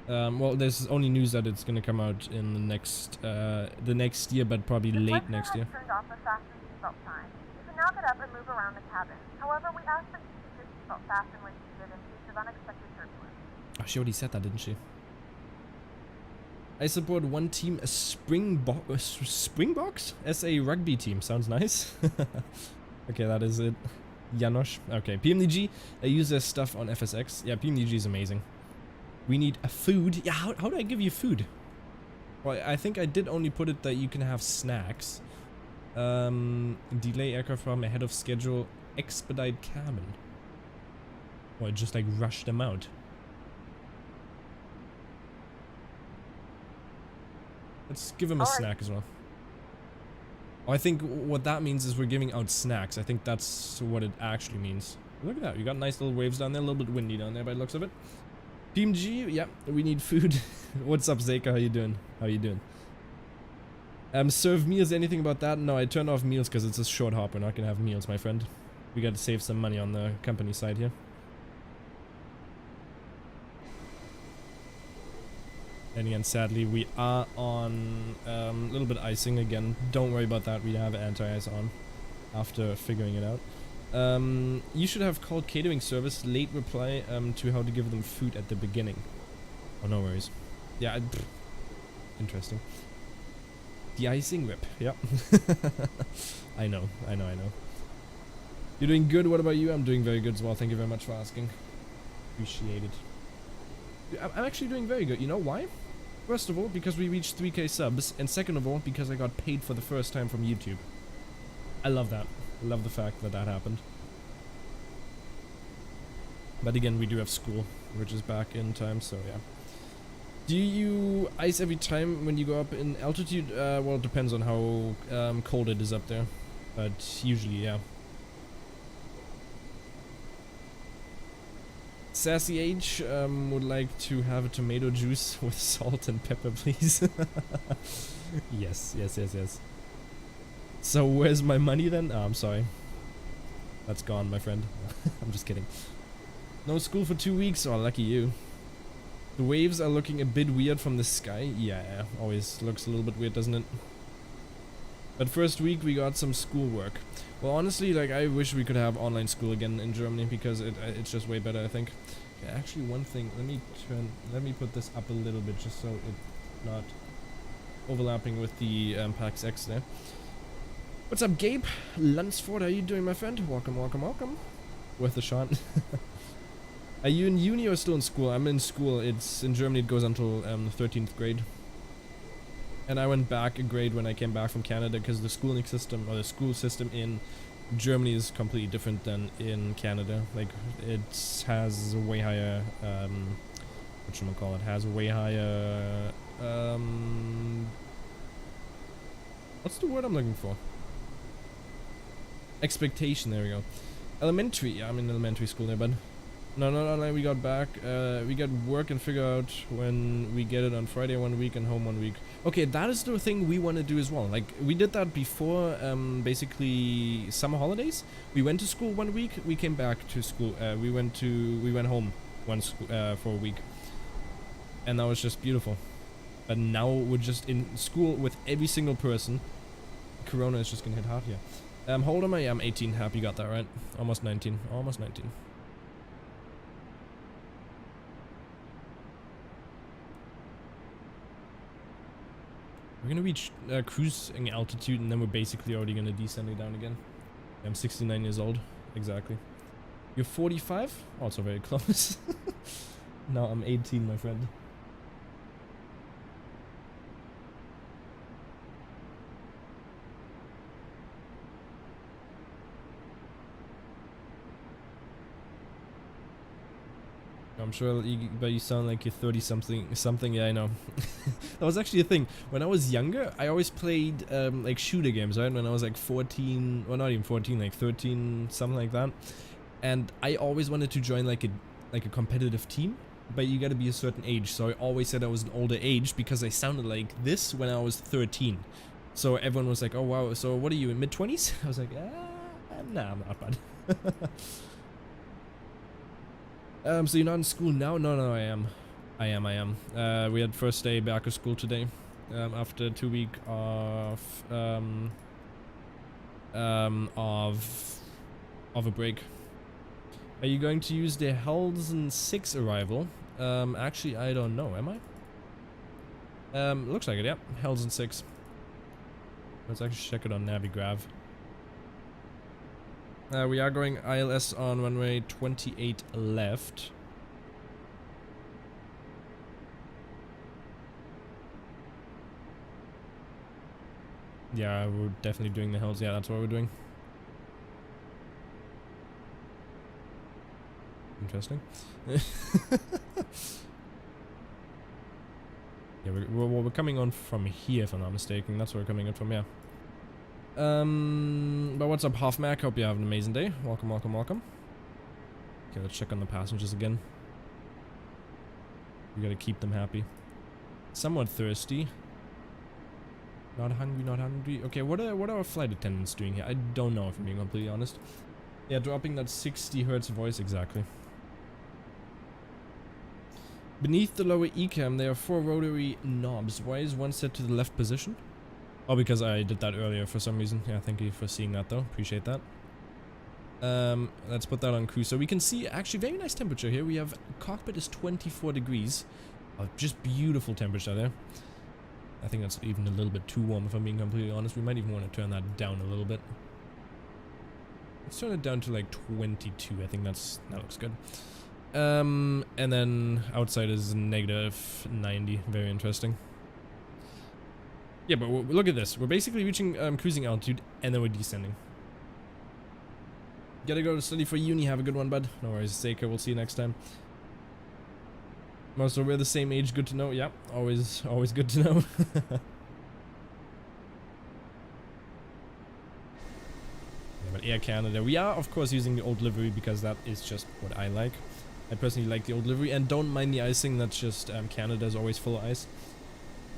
Well, there's only news that it's gonna come out in the next year, but probably late next year. Turned off the fasten seatbelt sign. You can now get up and move around the cabin. However, we ask that you keep your seatbelt fastened when seated in case of unexpected turbulence. Oh, she already said that, didn't she? I support one team, a Springboks? SA rugby team. Sounds nice. Okay, that is it. Janosch. Okay, PMDG. I use their stuff on FSX. Yeah, PMDG is amazing. We need a food. Yeah, how do I give you food? Well, I think I did only put it that you can have snacks. Delay aircraft from ahead of schedule. Expedite cabin. Or just like rush them out. Let's give him a snack as well. Oh, I think what that means is we're giving out snacks. I think that's what it actually means. Look at that. You got nice little waves down there. A little bit windy down there by the looks of it. PMG, yeah, we need food. What's up, Zeka? How you doing? How you doing? Serve meals, anything about that? No, I turned off meals because it's a short hop. We're not gonna have meals, my friend. We gotta save some money on the company side here. And again, sadly, we are on a little bit icing again. Don't worry about that. We have anti-ice on after figuring it out. You should have called catering service. Late reply to how to give them food at the beginning. Oh, no worries. Yeah, interesting. De-icing whip. Yep. I know. You're doing good. What about you? I'm doing very good as well. Thank you very much for asking. Appreciate it. I'm actually doing very good. You know why? First of all, because we reached 3K subs, and second of all, because I got paid for the first time from YouTube. I love that. I love the fact that that happened. But again, we do have school, which is back in time, so yeah. Do you ice every time when you go up in altitude? Well, it depends on how cold it is up there, but usually, yeah. Sassy H would like to have a tomato juice with salt and pepper, please. Yes. So where's my money then? Oh, I'm sorry. That's gone, my friend. I'm just kidding. No school for 2 weeks? Oh, lucky you. The waves are looking a bit weird from the sky. Yeah, always looks a little bit weird, doesn't it? But first week we got some schoolwork. Well, honestly, like, I wish we could have online school again in Germany because it's just way better, I think. Okay, actually, one thing. Let me put this up a little bit just so it's not overlapping with the PACX there. What's up, Gabe? Lunsford, how you doing, my friend? Welcome. Worth a shot. Are you in uni or still in school? I'm in school. It's in Germany. It goes until 13th grade. And I went back a grade when I came back from Canada because the schooling system, or the school system in Germany is completely different than in Canada. Like, it has a way higher, has a way higher, what's the word I'm looking for? Expectation, there we go. Elementary, yeah, I'm in elementary school there, bud. No, we got back, we got work and figure out when we get it on Friday 1 week and home 1 week. Okay, that is the thing we want to do as well. Like, we did that before, basically, summer holidays. We went to school 1 week, we came back to school, we went home for a week. And that was just beautiful. But now we're just in school with every single person. Corona is just gonna hit hard here. How old am I? I'm 18, happy you got that right. Almost 19. We're gonna reach cruising altitude and then we're basically already gonna descend it down again. I'm 69 years old, exactly. You're 45? Also very close. Now I'm 18, my friend. I'm sure but you sound like you're 30 something. Yeah, I know. That was actually a thing. When I was younger, I always played like shooter games, right? When I was like 14, well, not even 14, like 13, something like that. And I always wanted to join like a competitive team, but you gotta be a certain age. So I always said I was an older age because I sounded like this when I was 13. So everyone was like, oh wow, so what are you, in mid-20s? I was like, nah, I'm not, bud. So you're not in school now? No, I am. We had first day back of school today, after 2 weeks of a break. Are you going to use the Helsen 6 arrival? Actually, I don't know, am I? Looks like it, yeah. Helsen 6. Let's actually check it on Navigrav. We are going ILS on runway 28 left. Yeah, we're definitely doing the hills. Yeah, that's what we're doing. Interesting. Yeah, we're coming on from here, if I'm not mistaken. That's where we're coming in from, yeah. But what's up, Half Mac? Hope you have an amazing day. Welcome. Okay, let's check on the passengers again. We gotta keep them happy. Somewhat thirsty. Not hungry. Okay, what are our flight attendants doing here? I don't know, if I'm being completely honest. Yeah, dropping that 60 Hertz voice, exactly. Beneath the lower ECAM, there are 4 rotary knobs. Why is one set to the left position? Oh, because I did that earlier for some reason. Yeah, thank you for seeing that though. Appreciate that. Let's put that on cruise. So we can see actually very nice temperature here. We have cockpit is 24 degrees. Just beautiful temperature there. I think that's even a little bit too warm if I'm being completely honest. We might even want to turn that down a little bit. Let's turn it down to like 22. I think that looks good. And then outside is negative 90. Very interesting. Yeah, but look at this. We're basically reaching cruising altitude, and then we're descending. Gotta go to study for uni. Have a good one, bud. No worries, Seika. We'll see you next time. So we're the same age. Good to know. Yeah, always good to know. Yeah, but Air Canada. We are, of course, using the old livery because that is just what I like. I personally like the old livery, and don't mind the icing. That's just Canada is always full of ice.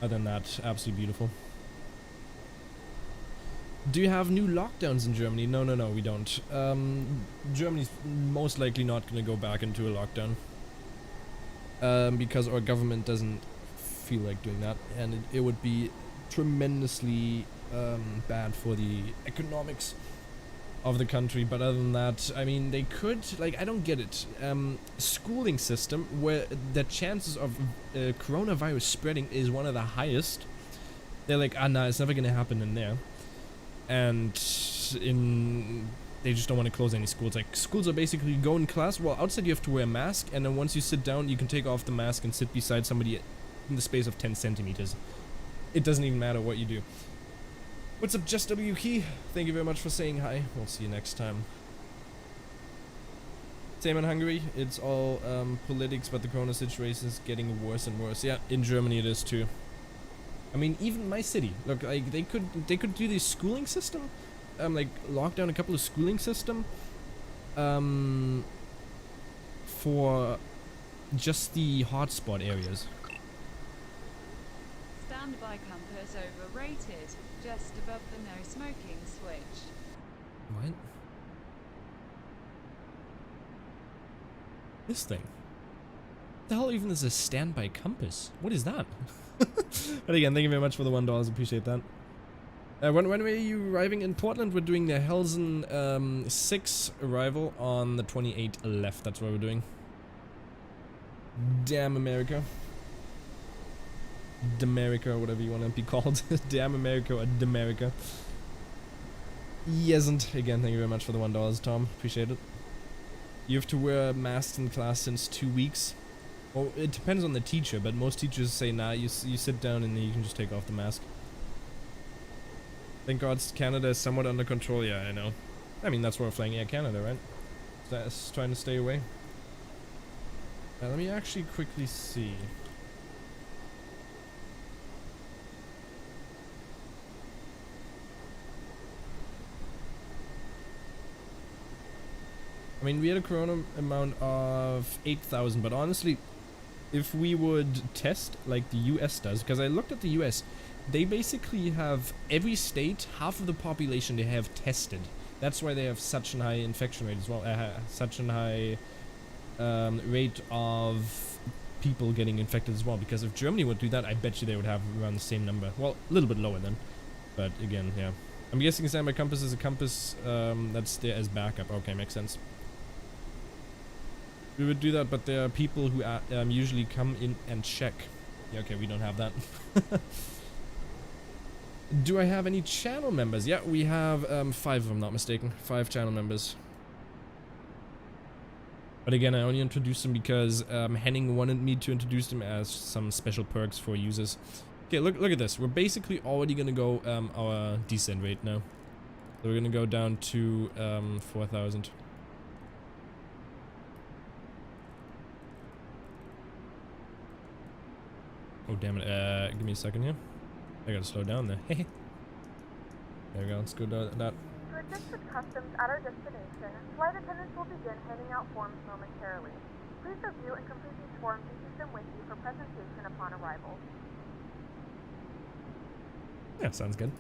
Other than that, absolutely beautiful. Do you have new lockdowns in Germany? No, we don't. Germany's most likely not going to go back into a lockdown. Because our government doesn't feel like doing that. And it would be tremendously bad for the economics of the country. But other than that, I mean, they could, like, I don't get it. Schooling system where the chances of coronavirus spreading is one of the highest. They're like, nah, it's never gonna happen in there. And they just don't want to close any schools. Like, schools are basically go in class, well, outside you have to wear a mask, and then once you sit down, you can take off the mask and sit beside somebody in the space of 10 centimeters. It doesn't even matter what you do. What's up, Just W Key? Thank you very much for saying hi. We'll see you next time. Same in Hungary. It's all politics, but the corona situation is getting worse and worse. Yeah, in Germany it is too. I mean, even my city. Look, like they could do this schooling system, like lock down a couple of schooling system, for just the hotspot areas. Standby compass overrated. Just above the no smoking switch. What? This thing? What the hell even is a standby compass? What is that? But again, thank you very much for the $1. Appreciate that. When are you arriving in Portland? We're doing the Helsen 6 arrival on the 28 left. That's what we're doing. Damn America. Demerica, or whatever you want to be called. Damn America or Demerica. Yesn't. Again, thank you very much for the $1, Tom. Appreciate it. You have to wear a mask in class since 2 weeks. Well, it depends on the teacher, but most teachers say, nah, you sit down and then you can just take off the mask. Thank God Canada is somewhat under control. Yeah, I know. I mean, that's why we're flying Air Canada, right? That's trying to stay away. Let me actually quickly see. I mean, we had a corona amount of 8,000, but honestly, if we would test like the US does, because I looked at the US, they basically have every state, half of the population they have tested. That's why they have such a high infection rate as well, such a high rate of people getting infected as well. Because if Germany would do that, I bet you they would have around the same number. Well, a little bit lower then, but again, yeah. I'm guessing standby compass is a compass that's there as backup. Okay, makes sense. We would do that, but there are people who usually come in and check. Yeah, okay, we don't have that. Do I have any channel members? Yeah, we have 5 if I'm not mistaken. 5 channel members. But again, I only introduced them because Henning wanted me to introduce them as some special perks for users. Okay, look at this. We're basically already gonna go our descent rate now. So we're gonna go down to 4,000. Oh damn it, give me a second here. I gotta slow down there. There we go, let's go down that. To assist with customs at our destination, flight attendants will begin handing out forms momentarily. Please review and complete these forms and keep them with you for presentation upon arrival. Yeah, sounds good.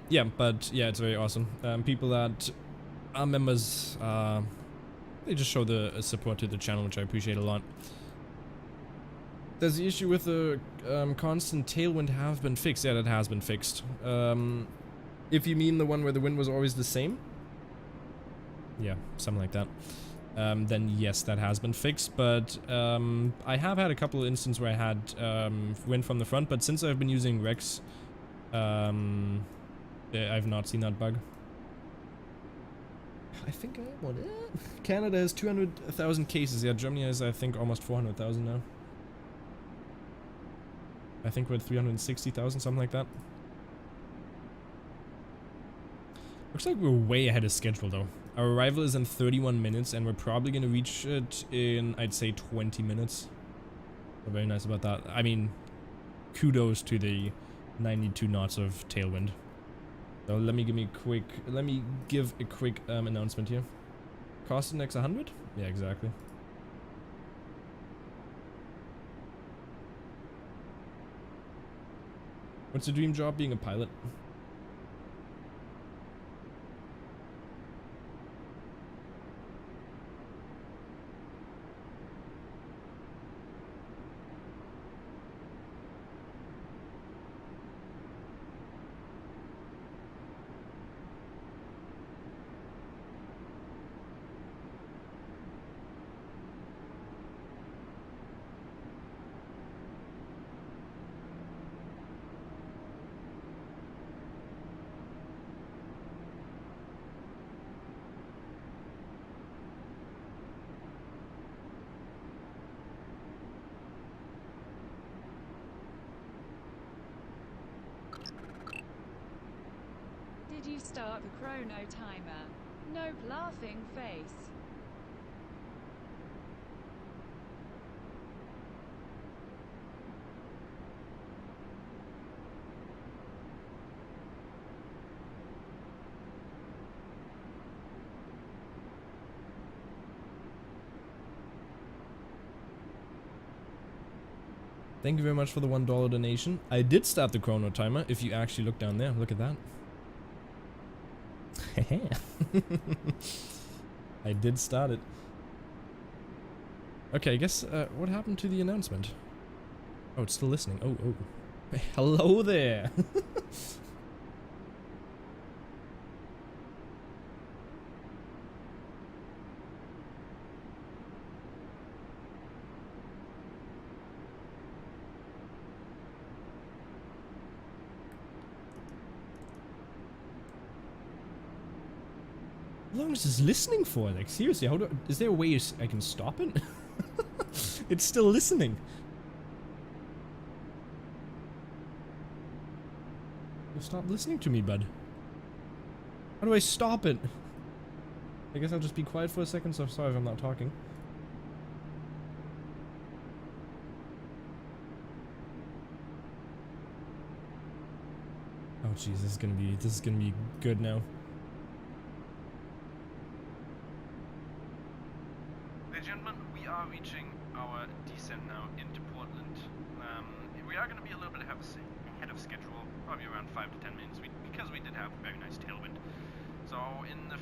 Yeah, but yeah, it's very awesome. People that are members, they just show the support to the channel, which I appreciate a lot. Does the issue with the constant tailwind have been fixed? Yeah, that has been fixed. If you mean the one where the wind was always the same? Yeah, something like that. Then yes, that has been fixed, but I have had a couple of instances where I had wind from the front, but since I've been using Rex, I've not seen that bug. I think I am on it. Canada has 200,000 cases. Yeah, Germany has, I think, almost 400,000 now. I think we're at 360,000, something like that. Looks like we're way ahead of schedule, though. Our arrival is in 31 minutes, and we're probably going to reach it in, I'd say, 20 minutes. So very nice about that. I mean, kudos to the 92 knots of tailwind. So let me give a quick announcement here. Cost index 100? Yeah, exactly. What's your dream job? Being a pilot. Did you start the chrono timer? Nope, laughing face. Thank you very much for the $1 donation. I did start the chrono timer, if you actually look down there. Look at that. I did start it. Okay, I guess, what happened to the announcement? Oh, it's still listening. Oh, oh. Hello there! How long is this listening for? Like, seriously, is there a way I can stop it? It's still listening. Stop listening to me, bud. How do I stop it? I guess I'll just be quiet for a second, so sorry if I'm not talking. Oh jeez, this is gonna be good now. Ladies and gentlemen, we are reaching our descent now into Portland. We are going to be a little bit ahead of schedule, probably around 5 to 10 minutes, because we did have a very nice tailwind. So in the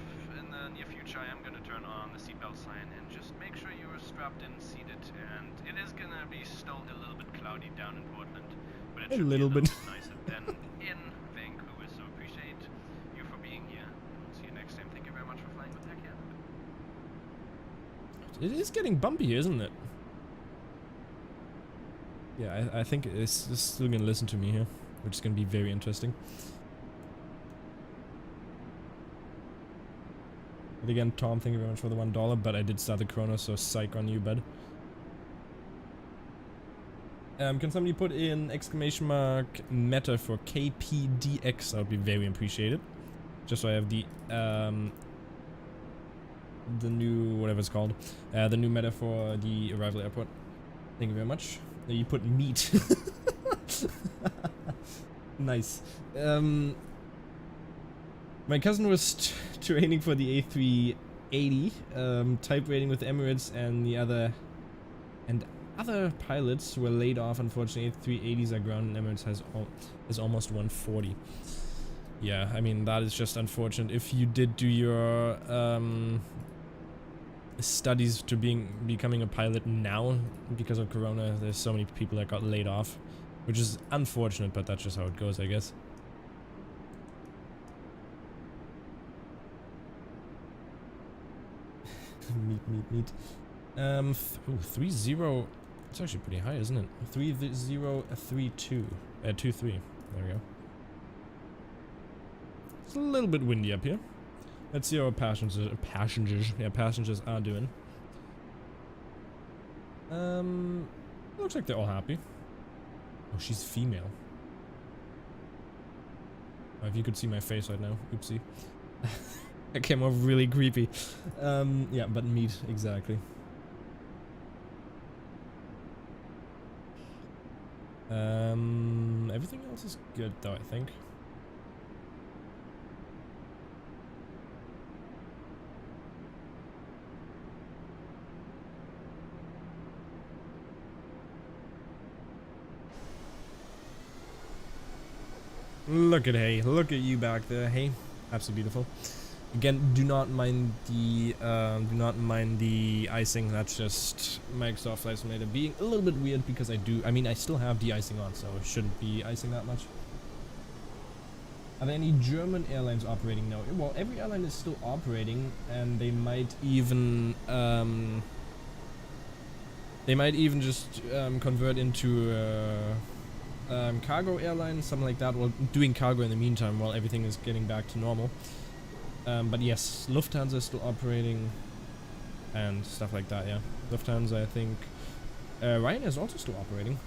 near future, I am going to turn on the seatbelt sign and just make sure you are strapped in, seated. And it is going to be still a little bit cloudy down in Portland, but it should be a little bit nicer than in Vancouver. So appreciate you for being here. And we'll see you next time. Thank you very much for flying with PACX. It is getting bumpy, isn't it? Yeah, I think it's still gonna listen to me here, which is gonna be very interesting. But again, Tom, thank you very much for the $1, but I did start the chrono, so psych on you, bud. Can somebody put in exclamation mark meta for KPDX? That would be very appreciated. Just so I have the new, whatever it's called, the new meta for the arrival airport. Thank you very much. You put meat. Nice. My cousin was training for the A380, type rating with Emirates, and other pilots were laid off. Unfortunately, A380s are grounded, and Emirates has almost 140. Yeah, I mean, that is just unfortunate. If you did do your studies to becoming a pilot now, because of Corona, there's so many people that got laid off, which is unfortunate, but that's just how it goes, I guess. meat. 30. It's actually pretty high, isn't it? 3032. 23. There we go. It's a little bit windy up here. Let's see how our passengers are doing. Looks like they're all happy. Oh, she's female. Oh, if you could see my face right now. Oopsie. That came off really creepy. Yeah, but meat, exactly. Everything else is good though, I think. Look at Hay. Look at you back there, Hay. Absolutely beautiful. Again, do not mind the icing. That's just Microsoft Flight Simulator being a little bit weird, because I still have de-icing on, so it shouldn't be icing that much. Are there any German airlines operating now? Well, every airline is still operating, and they might even just convert into cargo airlines, something like that, while doing cargo in the meantime while everything is getting back to normal. But yes, Lufthansa is still operating and stuff like that, yeah. Lufthansa, I think. Ryanair is also still operating.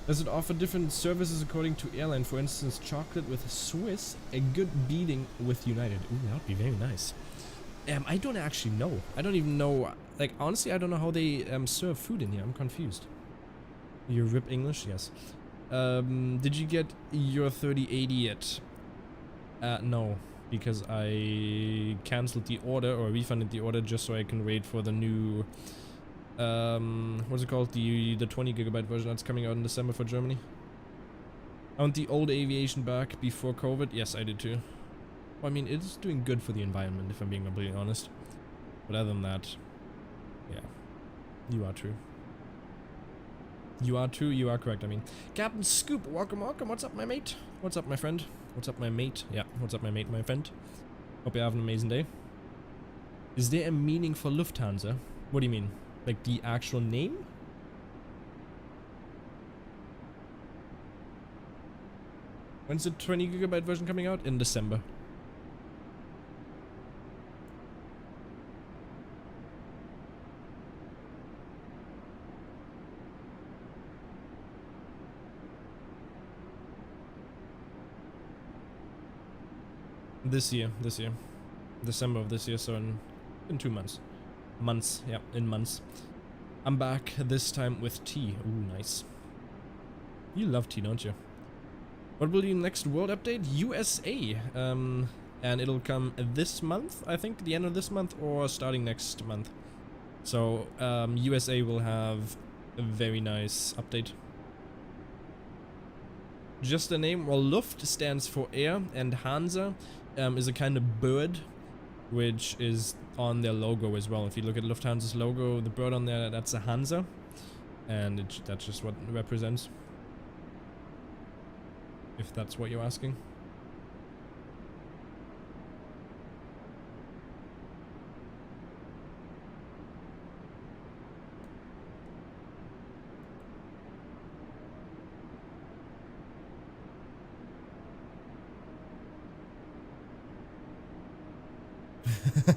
Does it offer different services according to airline? For instance, chocolate with Swiss, a good beating with United. Ooh, that would be very nice. I don't actually know. I don't even know. Like, honestly, I don't know how they serve food in here. I'm confused. You rip English? Yes. Did you get your 3080 yet? No, because I cancelled the order, or refunded the order, just so I can wait for the new, what's it called, the 20 gigabyte version that's coming out in December for Germany. I want the old aviation back before COVID. Yes, I did too. Well, I mean, it's doing good for the environment, if I'm being completely honest. But other than that, yeah, you are true. You are true, you are correct, I mean. Captain Scoop, welcome, welcome. What's up, my mate? What's up, my friend? What's up, my mate? Yeah, what's up, my mate, my friend? Hope you have an amazing day. Is there a meaning for Lufthansa? What do you mean? Like the actual name? When's the 20 gigabyte version coming out? In December. This year. December of this year, so in 2 months. In months. I'm back this time with tea. Ooh, nice. You love tea, don't you? What will be next world update? USA. And it'll come this month, I think, the end of this month or starting next month. So, USA will have a very nice update. Just the name, well, Luft stands for air, and Hansa is a kind of bird, which is on their logo as well. If you look at Lufthansa's logo, the bird on there, that's a Hansa, and that's just what it represents. If that's what you're asking.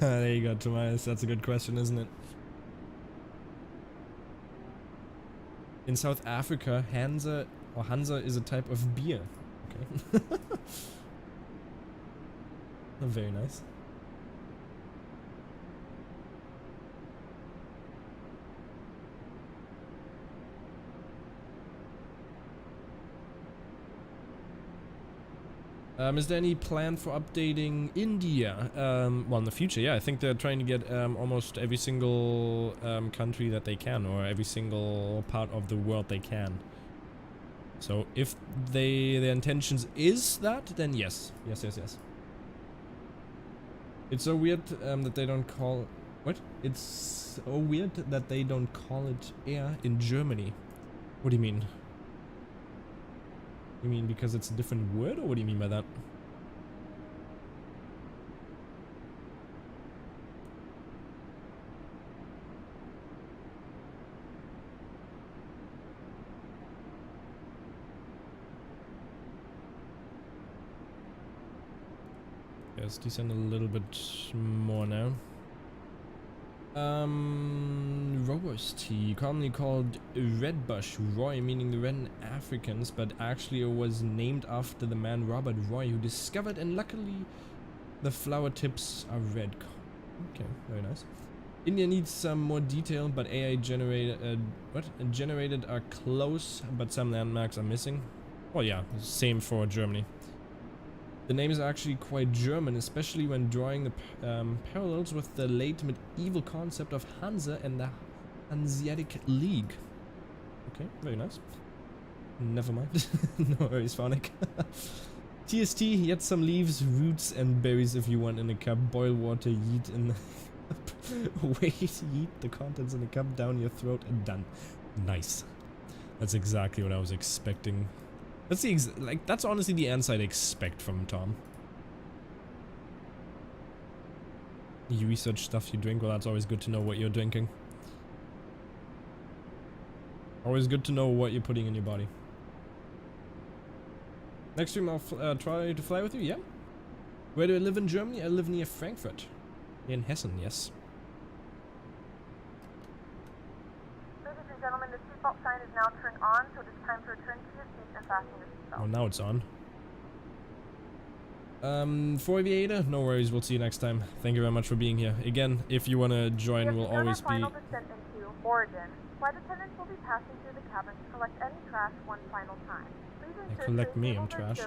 There you go, Tobias. That's a good question, isn't it? In South Africa, Hansa is a type of beer. Okay. Oh, very nice. Is there any plan for updating India? Well, in the future, yeah. I think they're trying to get almost every single country that they can, or every single part of the world they can. So if their intentions is that, then yes. Yes. It's so weird that they don't call... What? It's so weird that they don't call it air in Germany. What do you mean? You mean because it's a different word, or what do you mean by that? Yes, descend a little bit more now. Roast tea, commonly called Redbush Roy, meaning the red Africans, but actually it was named after the man Robert Roy, who discovered, and luckily the flower tips are red. Okay, very nice. India needs some more detail, but AI generated are close, but some landmarks are missing. Well, yeah, same for Germany. The name is actually quite German, especially when drawing the parallels with the late medieval concept of Hansa and the Hanseatic League. Okay, very nice. Never mind. No worries, Phonic. TST, yet some leaves, roots, and berries if you want in a cup. Boil water, yeet in the wait, yeet the contents in a cup down your throat, and done. Nice. That's exactly what I was expecting. That's the that's honestly the answer I'd expect from Tom. You research stuff you drink. Well, that's always good to know what you're drinking. Always good to know what you're putting in your body. Next stream I'll try to fly with you. Yeah. Where do I live in Germany? I live near Frankfurt. In Hessen, yes. Ladies and gentlemen, the seatbelt sign is now turned on, so it is time to return to your seats and fasten your seatbelt. Oh, now it's on. For Aviator, no worries, we'll see you next time. Thank you very much for being here. Again, if you want to join, we'll always be... final descent into Oregon. Flight attendants will be passing through the cabin to collect any trash one final time. Please collect me, I'm trash.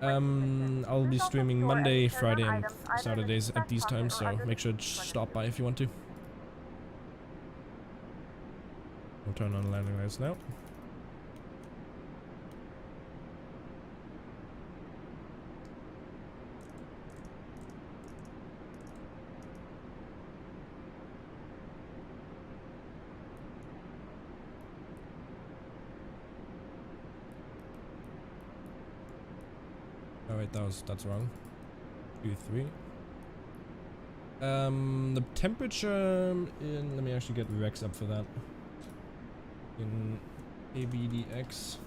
In I'll be streaming Monday, Friday, and Saturdays at these times, so make sure to stop by if you want to. We'll turn on landing lights now. Oh wait, that's wrong. 2-3. The temperature in, let me actually get Rex up for that. In ABDX.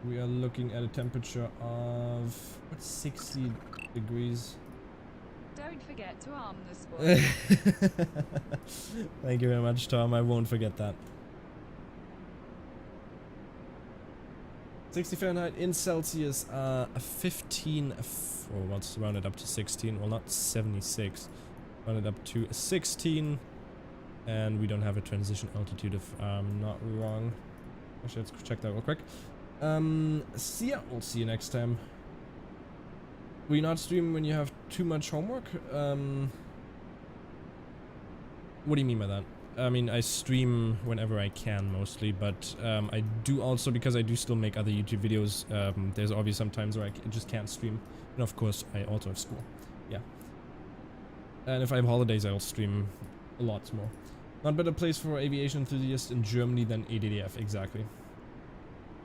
We are looking at a temperature of, what, 60 degrees. Don't forget to arm the spoiler. Thank you very much, Tom. I won't forget that. 60 Fahrenheit in Celsius, 15, or let's round it up to 16, well not 76, round it up to 16, and we don't have a transition altitude if I'm not wrong. Actually, let's check that real quick. See ya, we'll see you next time. Will you not stream when you have too much homework? What do you mean by that? I mean, I stream whenever I can mostly, but I do also, because I do still make other YouTube videos, there's obviously some times where I just can't stream. And of course, I also have school. Yeah. And if I have holidays, I'll stream a lot more. Not better place for aviation enthusiasts in Germany than ADDF, exactly.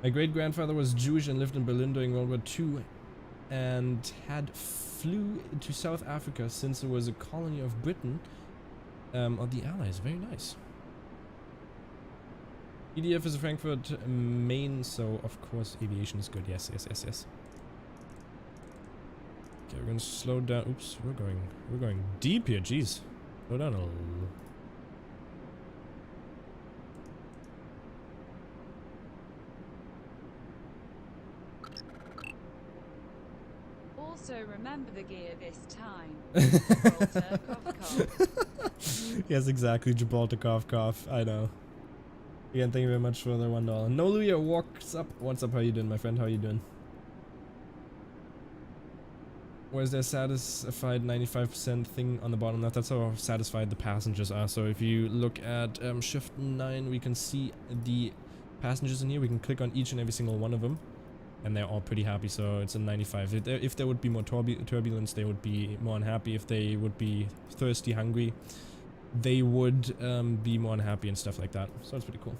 My great-grandfather was Jewish and lived in Berlin during World War II and had flew to South Africa since it was a colony of Britain. Or the Allies, very nice. EDF is a Frankfurt main, so of course aviation is good. Yes, yes, yes, yes. Okay, we're gonna slow down. Oops, we're going deep here. Jeez, slow down a little. Also remember the gear this time. Gibraltar, cough, cough. Yes, exactly. Gibraltar, cough, cough. I know. Again, thank you very much for the $1. No, Luia, what's up? What's up? How you doing, my friend? How you doing? Where's their satisfied 95% thing on the bottom left? That's how satisfied the passengers are. So if you look at shift 9, we can see the passengers in here. We can click on each and every single one of them. And they're all pretty happy, so it's a 95. If there would be more turbulence, they would be more unhappy. If they would be thirsty, hungry, they would be more unhappy and stuff like that. So it's pretty cool.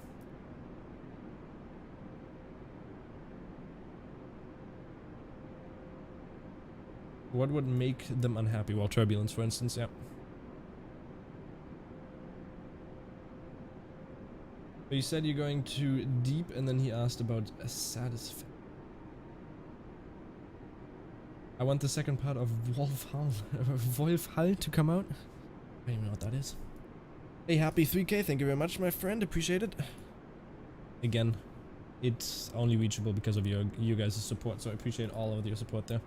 What would make them unhappy? Well, turbulence, for instance, yeah. But you said you're going too deep, and then he asked about a satisfaction. I want the second part of Wolfhall to come out. I don't even know what that is. Hey, happy 3K. Thank you very much, my friend. Appreciate it. Again, it's only reachable because of you guys' support, so I appreciate all of your support there.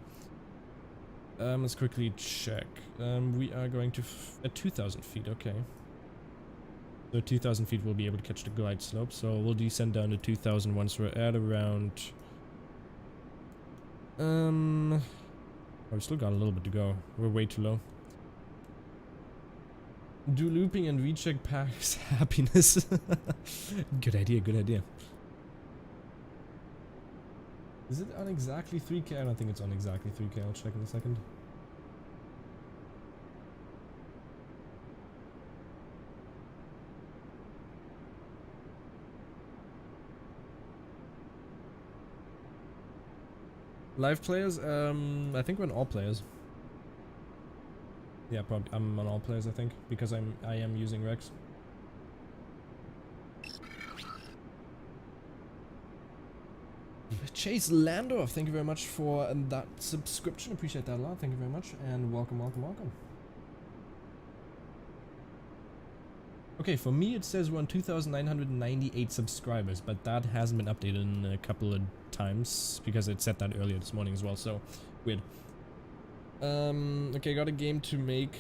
Let's quickly check. We are going to at 2,000 feet. Okay. So 2,000 feet we'll be able to catch the glide slope. So we'll descend down to 2,000 once we're at around. We've still got a little bit to go. We're way too low. Do looping and recheck packs happiness. Good idea, good idea. Is it on exactly 3K? I don't think it's on exactly 3K. I'll check in a second. Live players? I think we're on all players. Yeah, probably. I'm on all players, I think, because I am using Rex. Chase Landorf, thank you very much for that subscription. Appreciate that a lot. Thank you very much, and welcome, welcome, welcome. Okay, for me it says we're on 2,998 subscribers, but that hasn't been updated in a couple of times because it said that earlier this morning as well, so weird. Okay, got a game to make,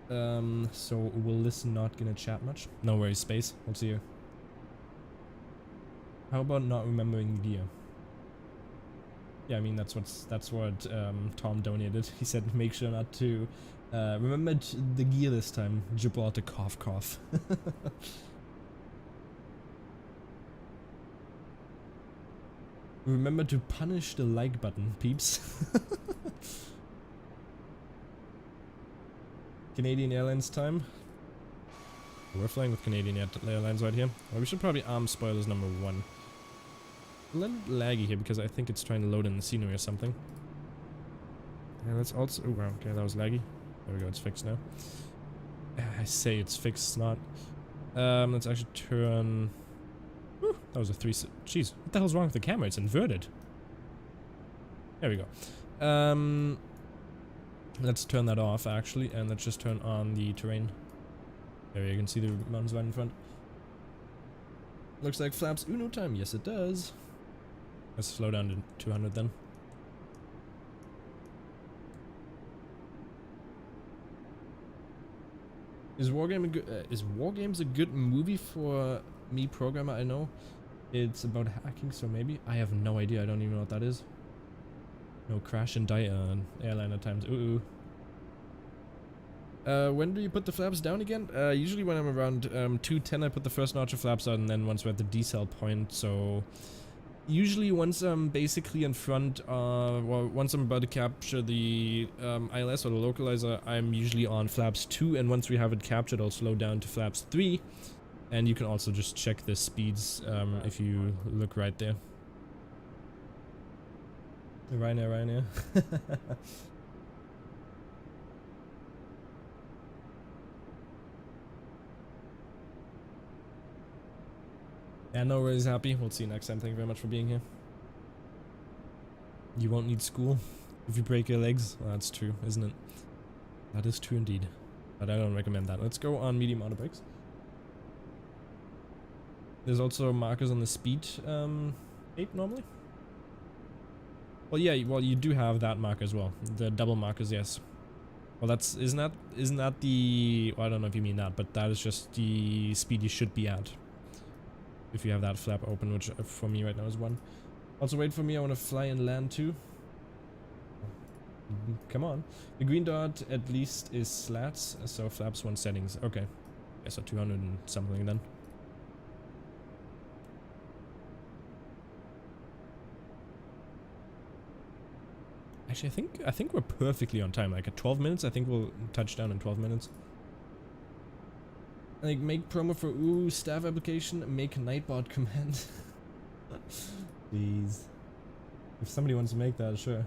so will this not gonna chat much? No worries, Space, we'll see you. How about not remembering gear? Yeah, I mean that's what Tom donated. He said make sure not to remember the gear this time. Gibraltar, cough, cough. Remember to punish the like button, peeps. Canadian Airlines time. We're flying with Canadian Airlines right here. Well, we should probably arm spoilers number 1. A little laggy here because I think it's trying to load in the scenery or something. And let's also... Oh, wow, okay, that was laggy. There we go, it's fixed now. I say it's fixed, it's not. Let's actually turn... Whew, that was a 3... Jeez, what the hell's wrong with the camera? It's inverted. There we go. Let's turn that off, actually, and let's just turn on the terrain. There you can see the mountains right in front. Looks like flaps Uno time. Yes, it does. Let's slow down to 200 then. Is War Games a good movie for me, programmer? I know it's about hacking, so maybe. I have no idea. I don't even know what that is. No, crash and die airline at times. Ooh. When do you put the flaps down again? Usually when I'm around 210, I put the first notch of flaps on, and then once we're at the decel point. So usually once I'm basically in front, well, once I'm about to capture the ILS or the localizer, I'm usually on flaps 2, and once we have it captured, I'll slow down to flaps 3. And you can also just check the speeds if you look right there. Ryanair. Yeah, no worries, happy. We'll see you next time. Thank you very much for being here. You won't need school if you break your legs. Well, that's true, isn't it? That is true indeed. But I don't recommend that. Let's go on medium auto brakes. There's also markers on the speed tape normally. Well, yeah, well, you do have that marker as well. The double markers, yes. Well, that's isn't that the, well, I don't know if you mean that, but that is just the speed you should be at if you have that flap open, which for me right now is 1. Also, wait for me. I want to fly and land too. Come on. The green dot at least is slats, so flaps 1 settings. Okay. Yeah, so 200 and something then. Actually, I think we're perfectly on time. Like at 12 minutes, I think we'll touch down in 12 minutes. Like, make promo for staff application, make Nightbot command. Please. If somebody wants to make that, sure.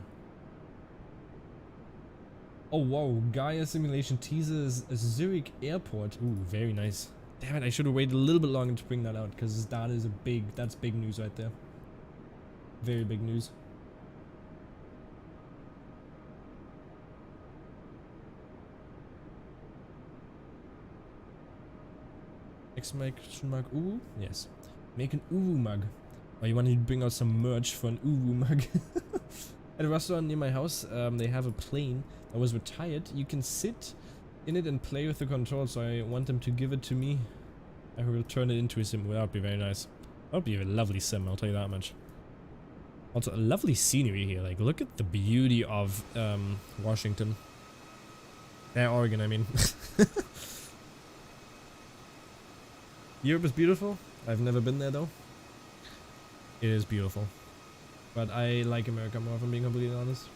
Oh wow, Gaia simulation teases Zurich airport. Ooh, very nice. Damn it, I should have waited a little bit longer to bring that out, because that is that's big news right there. Very big news. Exclamation mark ooh? Yes. Make an ooh mug. Oh, you want to bring out some merch for an ooh mug? At a restaurant near my house, they have a plane that was retired. You can sit in it and play with the controls, so I want them to give it to me. I will turn it into a sim. Well, that would be very nice. That would be a lovely sim, I'll tell you that much. Also, a lovely scenery here. Like, look at the beauty of Washington. Oregon, I mean. Europe is beautiful. I've never been there though. It is beautiful. But I like America more, if I'm being completely honest.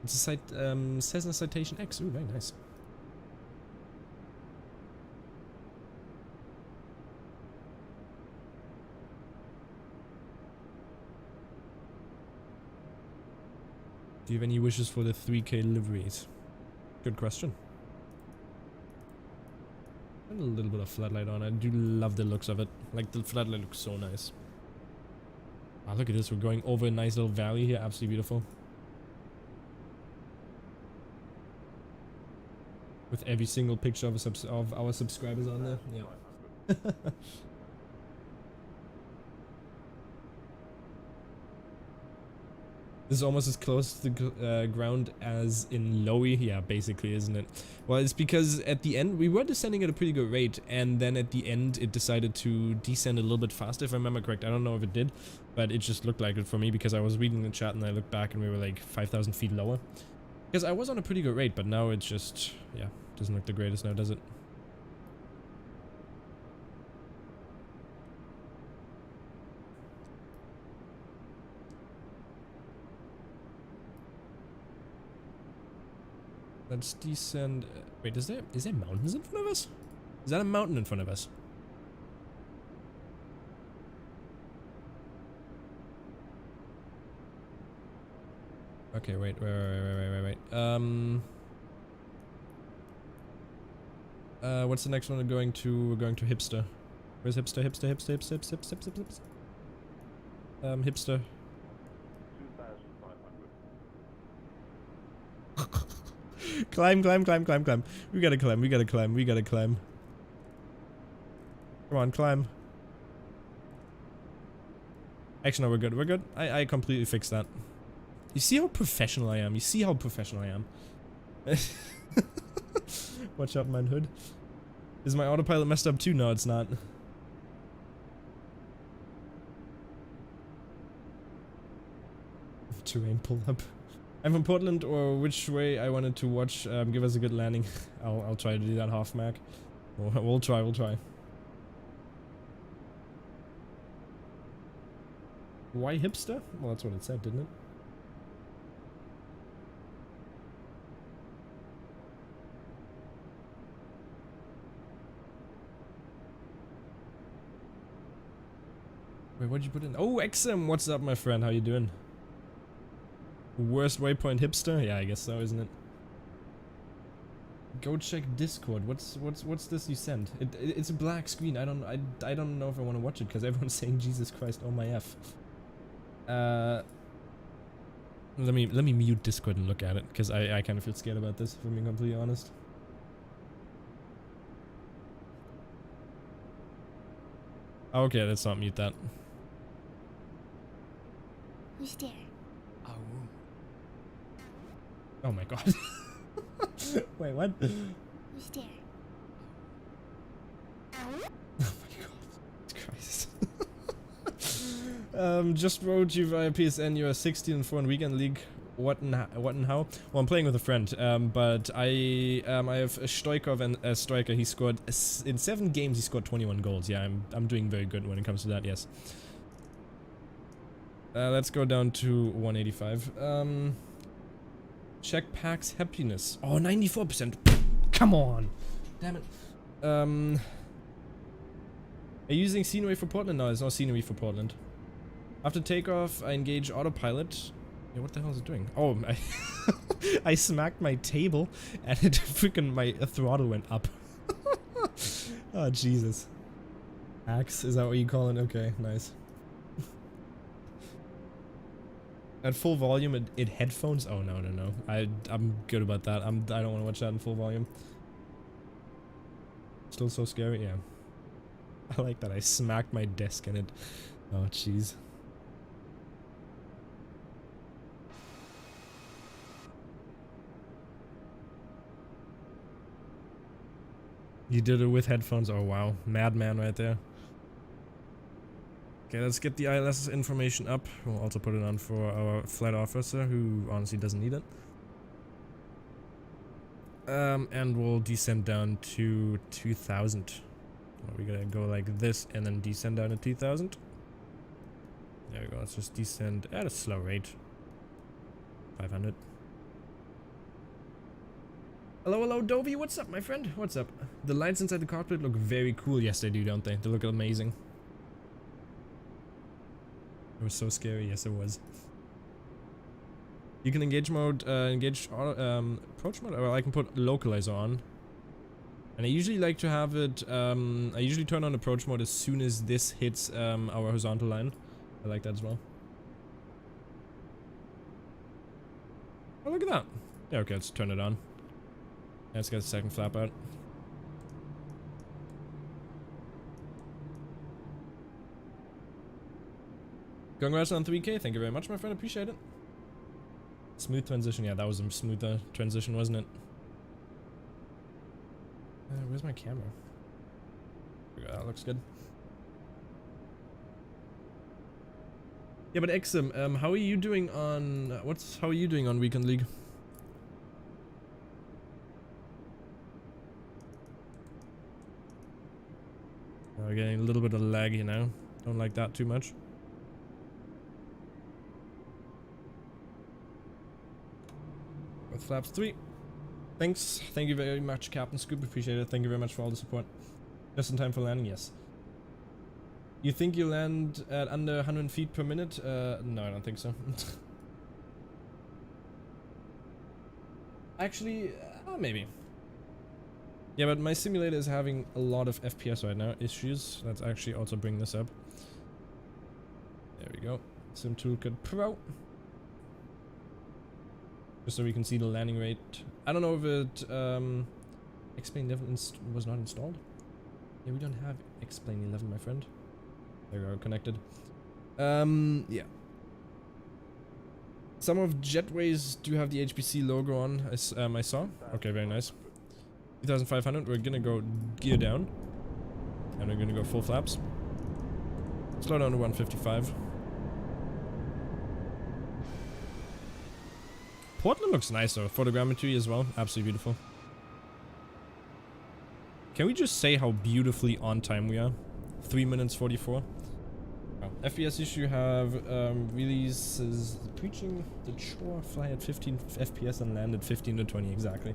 It's a Cessna Citation X. Ooh, very nice. Do you have any wishes for the 3K liveries? Good question. And a little bit of floodlight on. I do love the looks of it. Like, the floodlight looks so nice. Ah, look at this. We're going over a nice little valley here. Absolutely beautiful. With every single picture of our subscribers on there. Yeah. This is almost as close to the ground as in Lowy. Yeah, basically, isn't it? Well, it's because at the end, we were descending at a pretty good rate, and then at the end, it decided to descend a little bit faster, if I remember correct. I don't know if it did, but it just looked like it for me, because I was reading the chat, and I looked back, and we were like 5,000 feet lower. Because I was on a pretty good rate, but now it's just, yeah, doesn't look the greatest now, does it? Let's descend. Wait, is there mountains in front of us? Is that a mountain in front of us? Okay, wait. What's the next one? We're going to Hipster. Where's Hipster? Hipster. Hipster. Climb. We gotta climb. Come on, climb. Actually, no, we're good. We're good. I completely fixed that. You see how professional I am? You see how professional I am? Watch out, mein hood. Is my autopilot messed up too? No, it's not. Terrain pull up. I'm from Portland, or which way I wanted to watch. Give us a good landing. I'll try to do that half Mac. We'll try. Why hipster? Well, that's what it said, didn't it? Wait, what'd you put in? Oh, XM, what's up, my friend? How you doing? Worst waypoint hipster? Yeah, I guess so, isn't it? Go check Discord. What's this you sent? It's a black screen. I don't know if I want to watch it because everyone's saying Jesus Christ, oh my F. Let me mute Discord and look at it because I kind of feel scared about this, if I'm being completely honest. Okay, let's not mute that. Who's there? Oh my god. Wait, what? Who's there? Oh my god. Christ. Just wrote you via PSN, you are 16-4 in Weekend League. What and how? Well, I'm playing with a friend, but I have a Stoikov and a striker. He scored, in 7 games he scored 21 goals. Yeah, I'm doing very good when it comes to that, yes. Let's go down to 185. Check PACX happiness. Oh, 94%. Come on. Damn it. Are you using scenery for Portland? No, there's no scenery for Portland. After takeoff, I engage autopilot. Yeah, what the hell is it doing? Oh, I smacked my table and it freaking my throttle went up. Oh, Jesus. Axe, is that what you call it? Okay, nice. At full volume, it headphones? Oh, no. I'm good about that. I don't want to watch that in full volume. Still so scary? Yeah. I like that I smacked my desk in it. Oh, jeez. You did it with headphones? Oh, wow. Madman right there. Okay, let's get the ILS information up. We'll also put it on for our flight officer, who honestly doesn't need it. And we'll descend down to 2000. We're gonna go like this and then descend down to 2000. There we go. Let's just descend at a slow rate. 500. Hello, Dovey. What's up, my friend? What's up? The lights inside the cockpit look very cool. Yes, they do, don't they? They look amazing. It was so scary. Yes, it was. You can engage mode, approach mode, or I can put localizer on. And I usually like to have it, I usually turn on approach mode as soon as this hits our horizontal line. I like that as well. Oh, look at that. Yeah, okay, let's turn it on. Let's get the second flap out. Congrats on 3K, thank you very much, my friend, appreciate it. Smooth transition, yeah, that was a smoother transition, wasn't it? Where's my camera? That looks good. Yeah, but XM, how are you doing on how are you doing on Weekend League? We're getting a little bit of lag, you know. Don't like that too much. With flaps 3. Thanks. Thank you very much, Captain Scoop. Appreciate it. Thank you very much for all the support. Just in time for landing, yes. You think you land at under 100 feet per minute? No, I don't think so. Actually, maybe. Yeah, but my simulator is having a lot of FPS right now. Issues. Let's actually also bring this up. There we go. Sim Toolkit Pro. Just so we can see the landing rate. I don't know if it, Explain 11 was not installed. Yeah, we don't have Explain 11, my friend. There we go, connected. Yeah. Some of Jetways do have the HPC logo on, I saw. Okay, very nice. 2500, we're gonna go gear down. And we're gonna go full flaps. Slow down to 155. Portland looks nice though, photogrammetry as well, absolutely beautiful. Can we just say how beautifully on time we are? 3 minutes 44. Oh, FPS issue have releases preaching the shore, fly at 15 FPS and land at 15 to 20 exactly.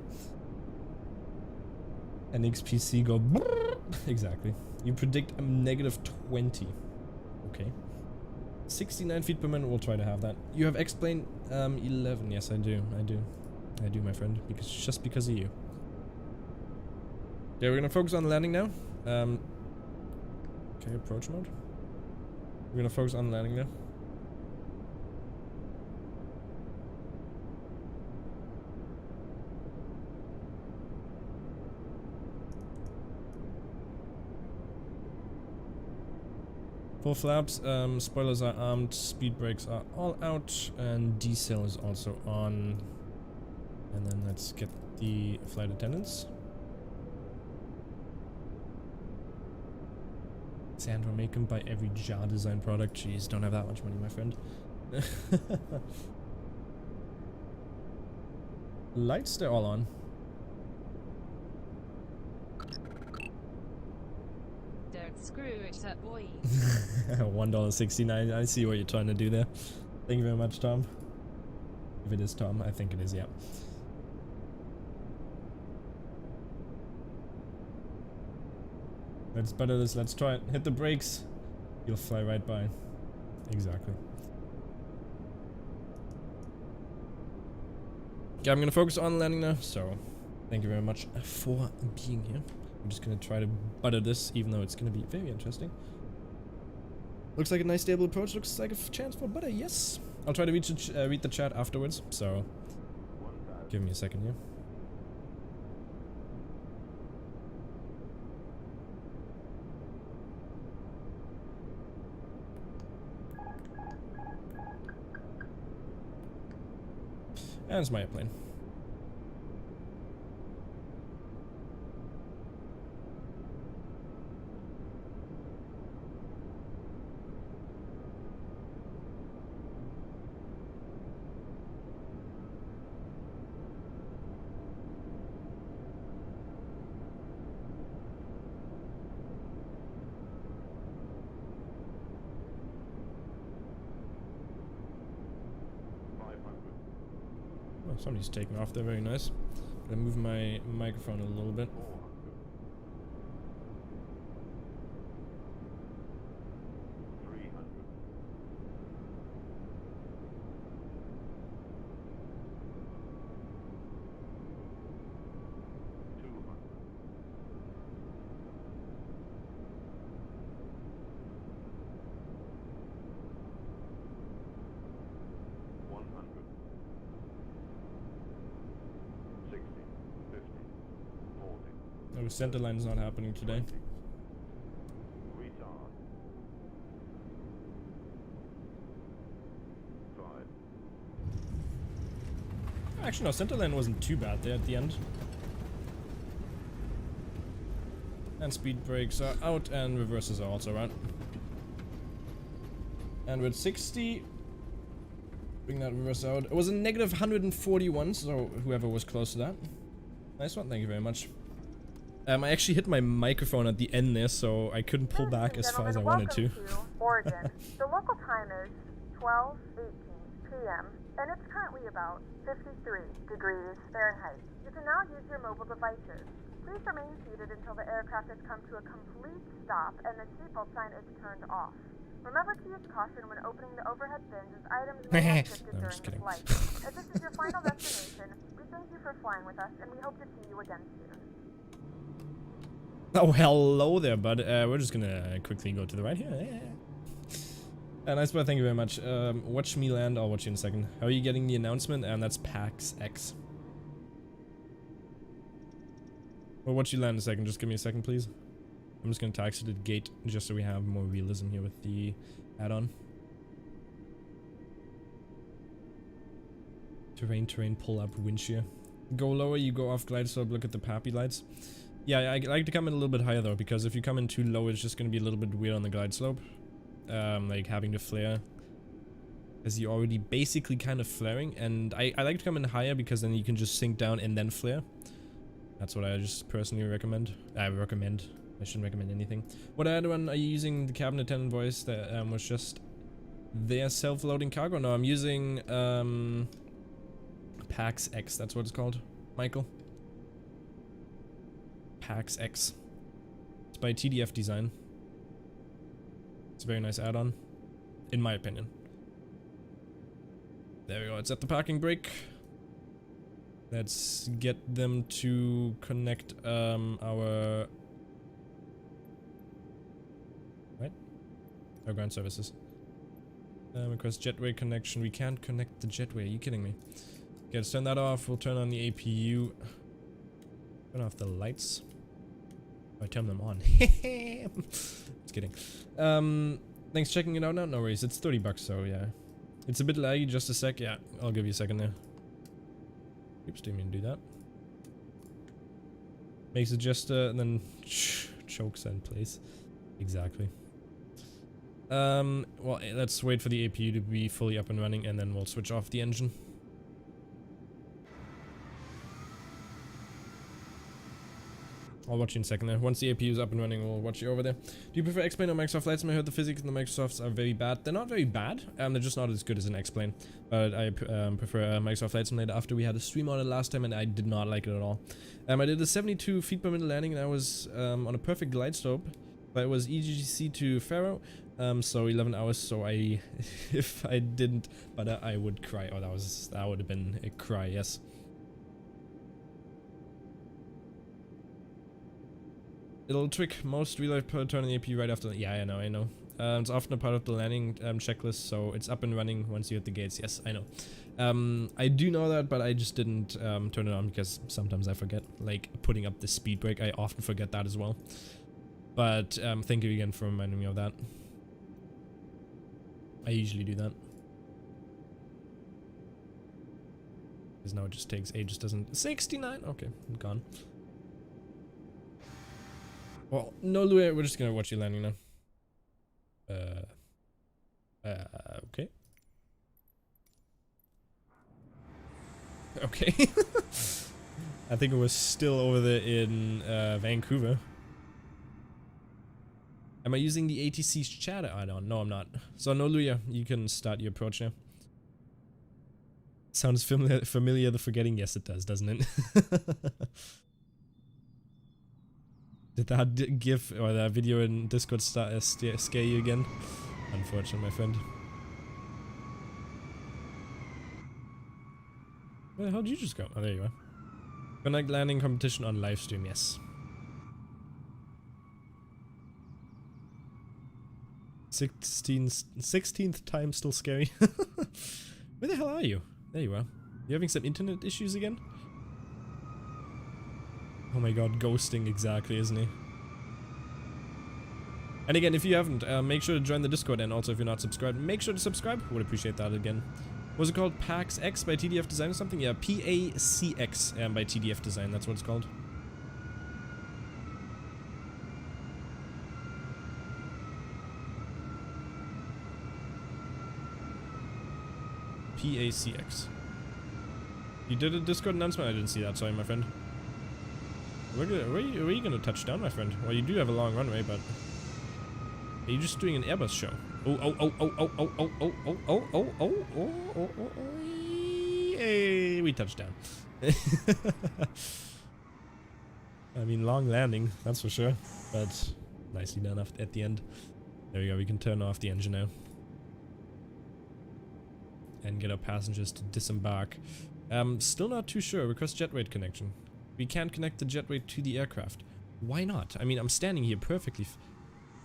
And XPC go brrr, exactly. You predict a negative 20. Okay. 69 feet per minute, we'll try to have that. You have X-Plane 11. Yes, I do, my friend. Just because of you. Yeah, we're gonna focus on the landing now. Okay, approach mode. We're gonna focus on landing now. Full flaps, spoilers are armed, speed brakes are all out, and decel is also on. And then let's get the flight attendants. Sandra, make them buy every JAR design product. Jeez, don't have that much money, my friend. Lights, they're all on. Don't screw it up, boy. $1.69. I see what you're trying to do there. Thank you very much, Tom. If it is Tom, I think it is, yeah. Let's butter this, let's try it. Hit the brakes. You'll fly right by. Exactly. Okay, I'm gonna focus on landing now, so thank you very much for being here. I'm just gonna try to butter this, even though it's gonna be very interesting. Looks like a nice stable approach, looks like a chance for butter, yes! I'll try to read the chat afterwards, so give me a second here. And it's my airplane. Somebody's taking off there, very nice. Gonna move my microphone a little bit. No, center line is not happening today. Actually, no, center line wasn't too bad there at the end. And speed brakes are out and reverses are also out. And with 60, bring that reverse out. It was a negative 141, so whoever was close to that. Nice one, thank you very much. I actually hit my microphone at the end there, so I couldn't pull back as far as I wanted to. Welcome to Oregon. The local time is 12:18 p.m. and it's currently about 53 degrees Fahrenheit. You can now use your mobile devices. Please remain seated until the aircraft has come to a complete stop and the seatbelt sign is turned off. Remember to use caution when opening the overhead bins as items may have shifted during the flight. As this is your final destination, we thank you for flying with us and we hope to see you again soon. Oh, hello there, bud. We're just gonna quickly go to the right here. Nice, but thank you very much. Watch me land. I'll watch you in a second. How are you getting the announcement? And that's PACX. Well, watch you land in a second. Just give me a second, please. I'm just gonna taxi to the gate just so we have more realism here with the add-on. Terrain, pull up, wind shear. Go lower, you go off glide slope, look at the PAPI lights. Yeah, I like to come in a little bit higher though, because if you come in too low, it's just going to be a little bit weird on the glide slope. Like having to flare. Because you're already basically kind of flaring, and I like to come in higher because then you can just sink down and then flare. That's what I just personally recommend. I shouldn't recommend anything. What other one are you using? The cabin attendant voice that was just their self-loading cargo? No, I'm using PACX, that's what it's called, Michael. PACX. It's by TDF Design. It's a very nice add-on, in my opinion. There we go, it's at the parking brake. Let's get them to connect our... Right? Our ground services. Request jetway connection. We can't connect the jetway, are you kidding me? Okay, let's turn that off. We'll turn on the APU. Turn off the lights. I turn them on. Just kidding. Thanks for checking it out now. No worries, it's $30, so yeah. It's a bit laggy, just a sec. Yeah, I'll give you a second there. Oops, didn't mean to do that. Makes it just and then chokes in place. Exactly. Well, let's wait for the APU to be fully up and running, and then we'll switch off the engine. I'll watch you in a second there. Once the APU is up and running, we'll watch you over there. Do you prefer X-Plane or Microsoft Flight Sim? I heard the physics in the Microsofts are very bad. They're not very bad. They're just not as good as an X-Plane. But I prefer Microsoft Flight Simulator after we had a stream on it last time, and I did not like it at all. I did a 72 feet per minute landing, and I was on a perfect glide slope. But it was EGC to Faro, so 11 hours. So I, if I didn't, but I would cry. Oh, that would have been a cry. Yes. Little trick, most real-life turn the APU right after. Yeah, I know. It's often a part of the landing checklist, so it's up and running once you hit the gates. Yes, I know. I do know that, but I just didn't turn it on because sometimes I forget. Like putting up the speed brake, I often forget that as well. But thank you again for reminding me of that. I usually do that. Because now it just takes ages, doesn't... 69? Okay, gone. Well, no, Louis, we're just gonna watch you landing now. Okay. Okay. I think it was still over there in Vancouver. Am I using the ATC's chat? I don't know, I'm not. So, no, Louis, you can start your approach now. Sounds familiar, the forgetting? Yes, it does, doesn't it? Did that GIF or that video in Discord scare you again? Unfortunate, my friend. Where the hell did you just go? Oh, there you are. Connect landing competition on live stream, yes. 16th time still scary. Where the hell are you? There you are. You having some internet issues again? Oh my god, ghosting exactly, isn't he? And again, if you haven't, make sure to join the Discord, and also if you're not subscribed, make sure to subscribe. Would appreciate that again. Was it called PACX by TDF Design or something? Yeah, PACX by TDF Design, that's what it's called. PACX. You did a Discord announcement? I didn't see that, sorry my friend. Where are you gonna touch down, my friend? Well, you do have a long runway, but... Are you just doing an Airbus show? Hey, we touched down. I mean, long landing, that's for sure. But nicely done at the end. There we go, we can turn off the engine now. And get our passengers to disembark. Still not too sure. Request jetway connection. We can't connect the jetway to the aircraft. Why not? I mean, I'm standing here perfectly.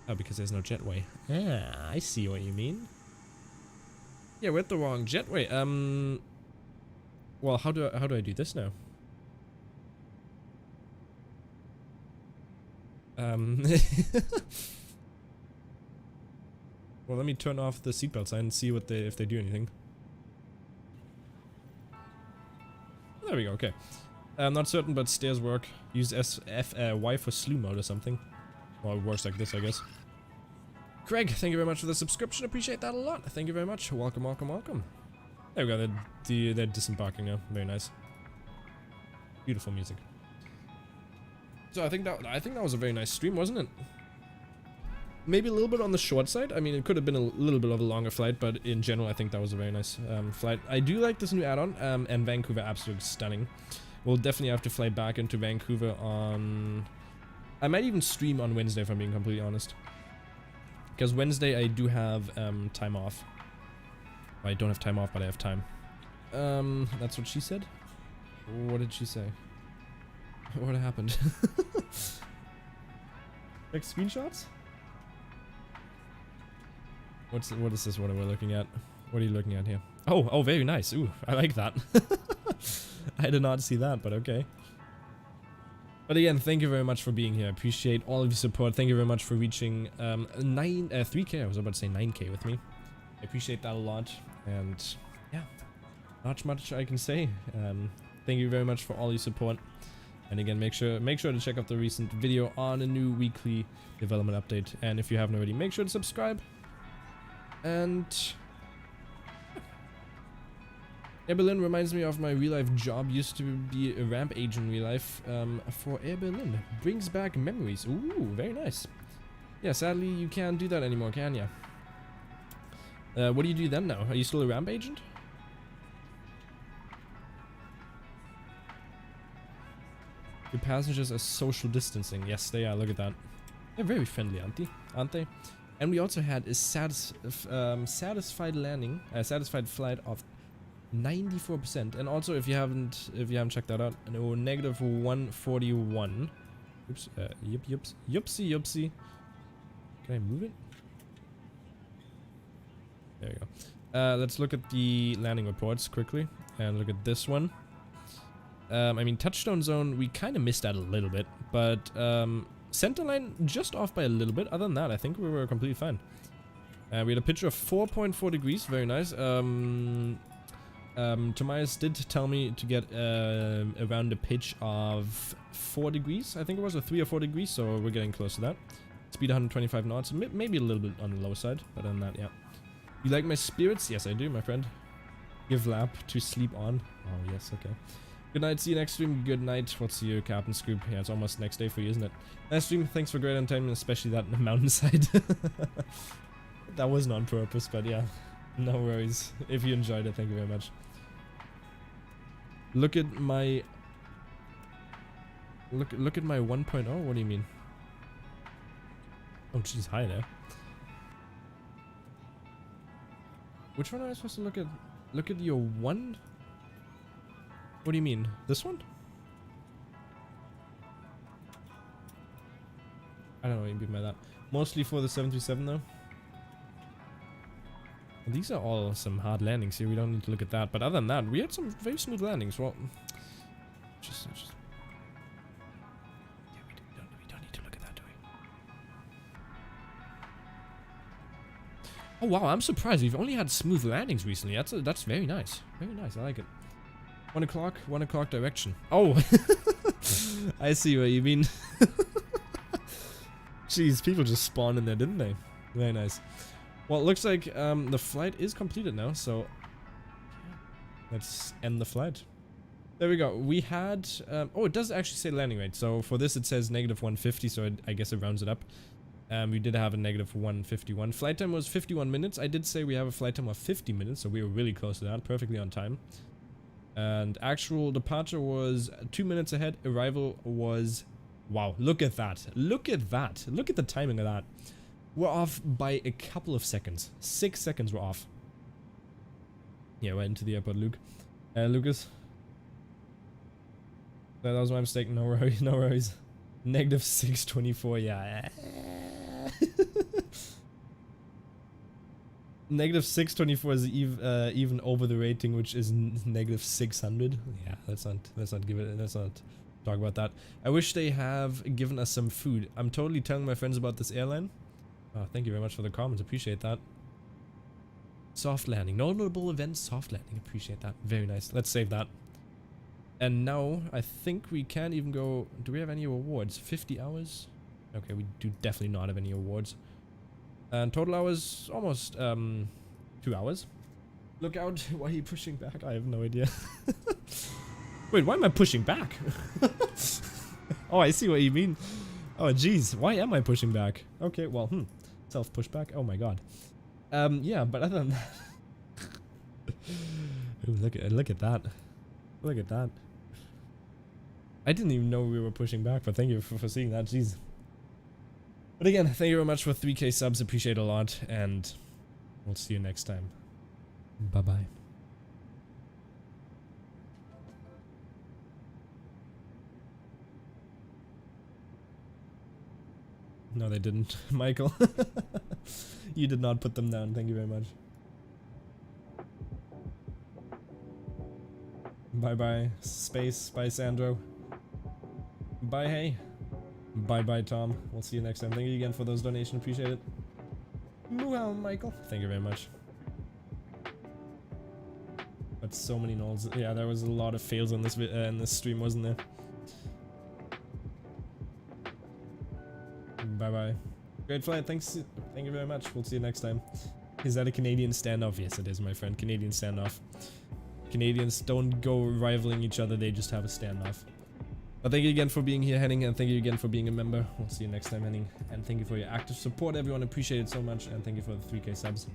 Oh, because there's no jetway. Ah, I see what you mean. Yeah, we're at the wrong jetway. Well, how do I do this now? Well, let me turn off the seatbelt sign and see what if they do anything. There we go, okay. I'm not certain, but stairs work. Use Y for slew mode or something. Well, it works like this, I guess. Craig, thank you very much for the subscription. Appreciate that a lot. Thank you very much. Welcome, welcome, welcome. There we go. They're disembarking now. Very nice. Beautiful music. So I think that was a very nice stream, wasn't it? Maybe a little bit on the short side. I mean, it could have been a little bit of a longer flight, but in general, I think that was a very nice flight. I do like this new add-on, and Vancouver absolutely stunning. We'll definitely have to fly back into Vancouver on... I might even stream on Wednesday, if I'm being completely honest. Because Wednesday I do have time off. Well, I don't have time off, but I have time. That's what she said? What did she say? What happened? Like screenshots? What is this? What are we looking at? What are you looking at here? Oh, very nice. Ooh, I like that. I did not see that, but okay. But again, thank you very much for being here. I appreciate all of your support. Thank you very much for reaching 3K. I was about to say 9K with me. I appreciate that a lot. And yeah, not much I can say. Thank you very much for all your support. And again, make sure to check out the recent video on a new weekly development update. And if you haven't already, make sure to subscribe. And Air Berlin reminds me of my real life job. Used to be a ramp agent in real life for Air Berlin. Brings back memories. Ooh, very nice. Yeah, sadly you can't do that anymore, can ya? What do you do then now? Are you still a ramp agent? Your passengers are social distancing. Yes, they are. Look at that. They're very friendly, aren't they? And we also had a satisfied landing, a satisfied flight of 94%. And also, if you haven't checked that out, no, negative 141. Oops. Yupsie. Can I move it? There you go. Let's look at the landing reports quickly and look at this one. I mean, touchdown zone, we kind of missed that a little bit, but center line just off by a little bit. Other than that, I think we were completely fine. We had a picture of 4.4 degrees, very nice. Tobias did tell me to get around a pitch of 4 degrees, I think it was, or 3 or 4 degrees, so we're getting close to that. Speed 125 knots, maybe a little bit on the low side, but other than that, yeah. You like my spirits? Yes, I do, my friend. Give lap to sleep on. Oh, yes, okay. Good night, see you next stream. Good night. What's your Captain's Group? Yeah, it's almost next day for you, isn't it? Nice stream. Thanks for great entertainment, especially that mountainside. That wasn't on purpose, but yeah. No worries. If you enjoyed it, thank you very much. Look at my... Look at my 1.0. What do you mean? Oh, she's high there. Which one am I supposed to look at? Look at your one? What do you mean? This one? I don't know what you mean by that. Mostly for the 737 though. Well, these are all some hard landings here. We don't need to look at that. But other than that, we had some very smooth landings. Well, just yeah, we don't need to look at that, do we? Oh wow, I'm surprised. We've only had smooth landings recently. That's very nice. Very nice. I like it. 1 o'clock direction. Oh, I see what you mean. Jeez, people just spawned in there, didn't they? Very nice. Well, it looks like the flight is completed now, so let's end the flight. There we go. We had... oh, it does actually say landing rate. So for this, it says negative 150, so I guess it rounds it up. We did have a negative 151. Flight time was 51 minutes. I did say we have a flight time of 50 minutes, so we were really close to that. Perfectly on time. And actual departure was 2 minutes ahead. Arrival was... Wow, look at that. Look at that. Look at the timing of that. We're off by a couple of seconds. 6 seconds we're off. Yeah, right into the airport, Luke. Lucas. That was my mistake. No worries, no worries. Negative 624, yeah. Negative 624 is even over the rating, which is negative 600. Yeah, let's not talk about that. I wish they have given us some food. I'm totally telling my friends about this airline. Oh, thank you very much for the comments. Appreciate that. Soft landing. Notable event, soft landing. Appreciate that. Very nice. Let's save that. And now I think we can't even go. Do we have any awards? 50 hours? Okay, we do definitely not have any awards. And total hours almost 2 hours. Look out! Why are you pushing back? I have no idea. Wait, why am I pushing back? Oh, I see what you mean. Oh, jeez, why am I pushing back? Okay, well, self pushback. Oh my god. Yeah, but other than that, ooh, look at that. Look at that. I didn't even know we were pushing back, but thank you for seeing that. Jeez. But again, thank you very much for 3K subs. Appreciate it a lot, and we'll see you next time. Bye bye. No, they didn't, Michael. You did not put them down. Thank you very much. Bye bye, Space. Bye, Sandro. Bye, hey. Bye bye, Tom. We'll see you next time. Thank you again for those donations. Appreciate it. Moo Michael. Thank you very much. But so many nulls. Yeah, there was a lot of fails in this stream, wasn't there? Bye bye. Great flight. Thanks. Thank you very much. We'll see you next time. Is that a Canadian standoff? Yes, it is, my friend. Canadian standoff. Canadians don't go rivaling each other. They just have a standoff. But thank you again for being here, Henning, and thank you again for being a member. We'll see you next time, Henning. And thank you for your active support, everyone. Appreciate it so much. And thank you for the 3K subs.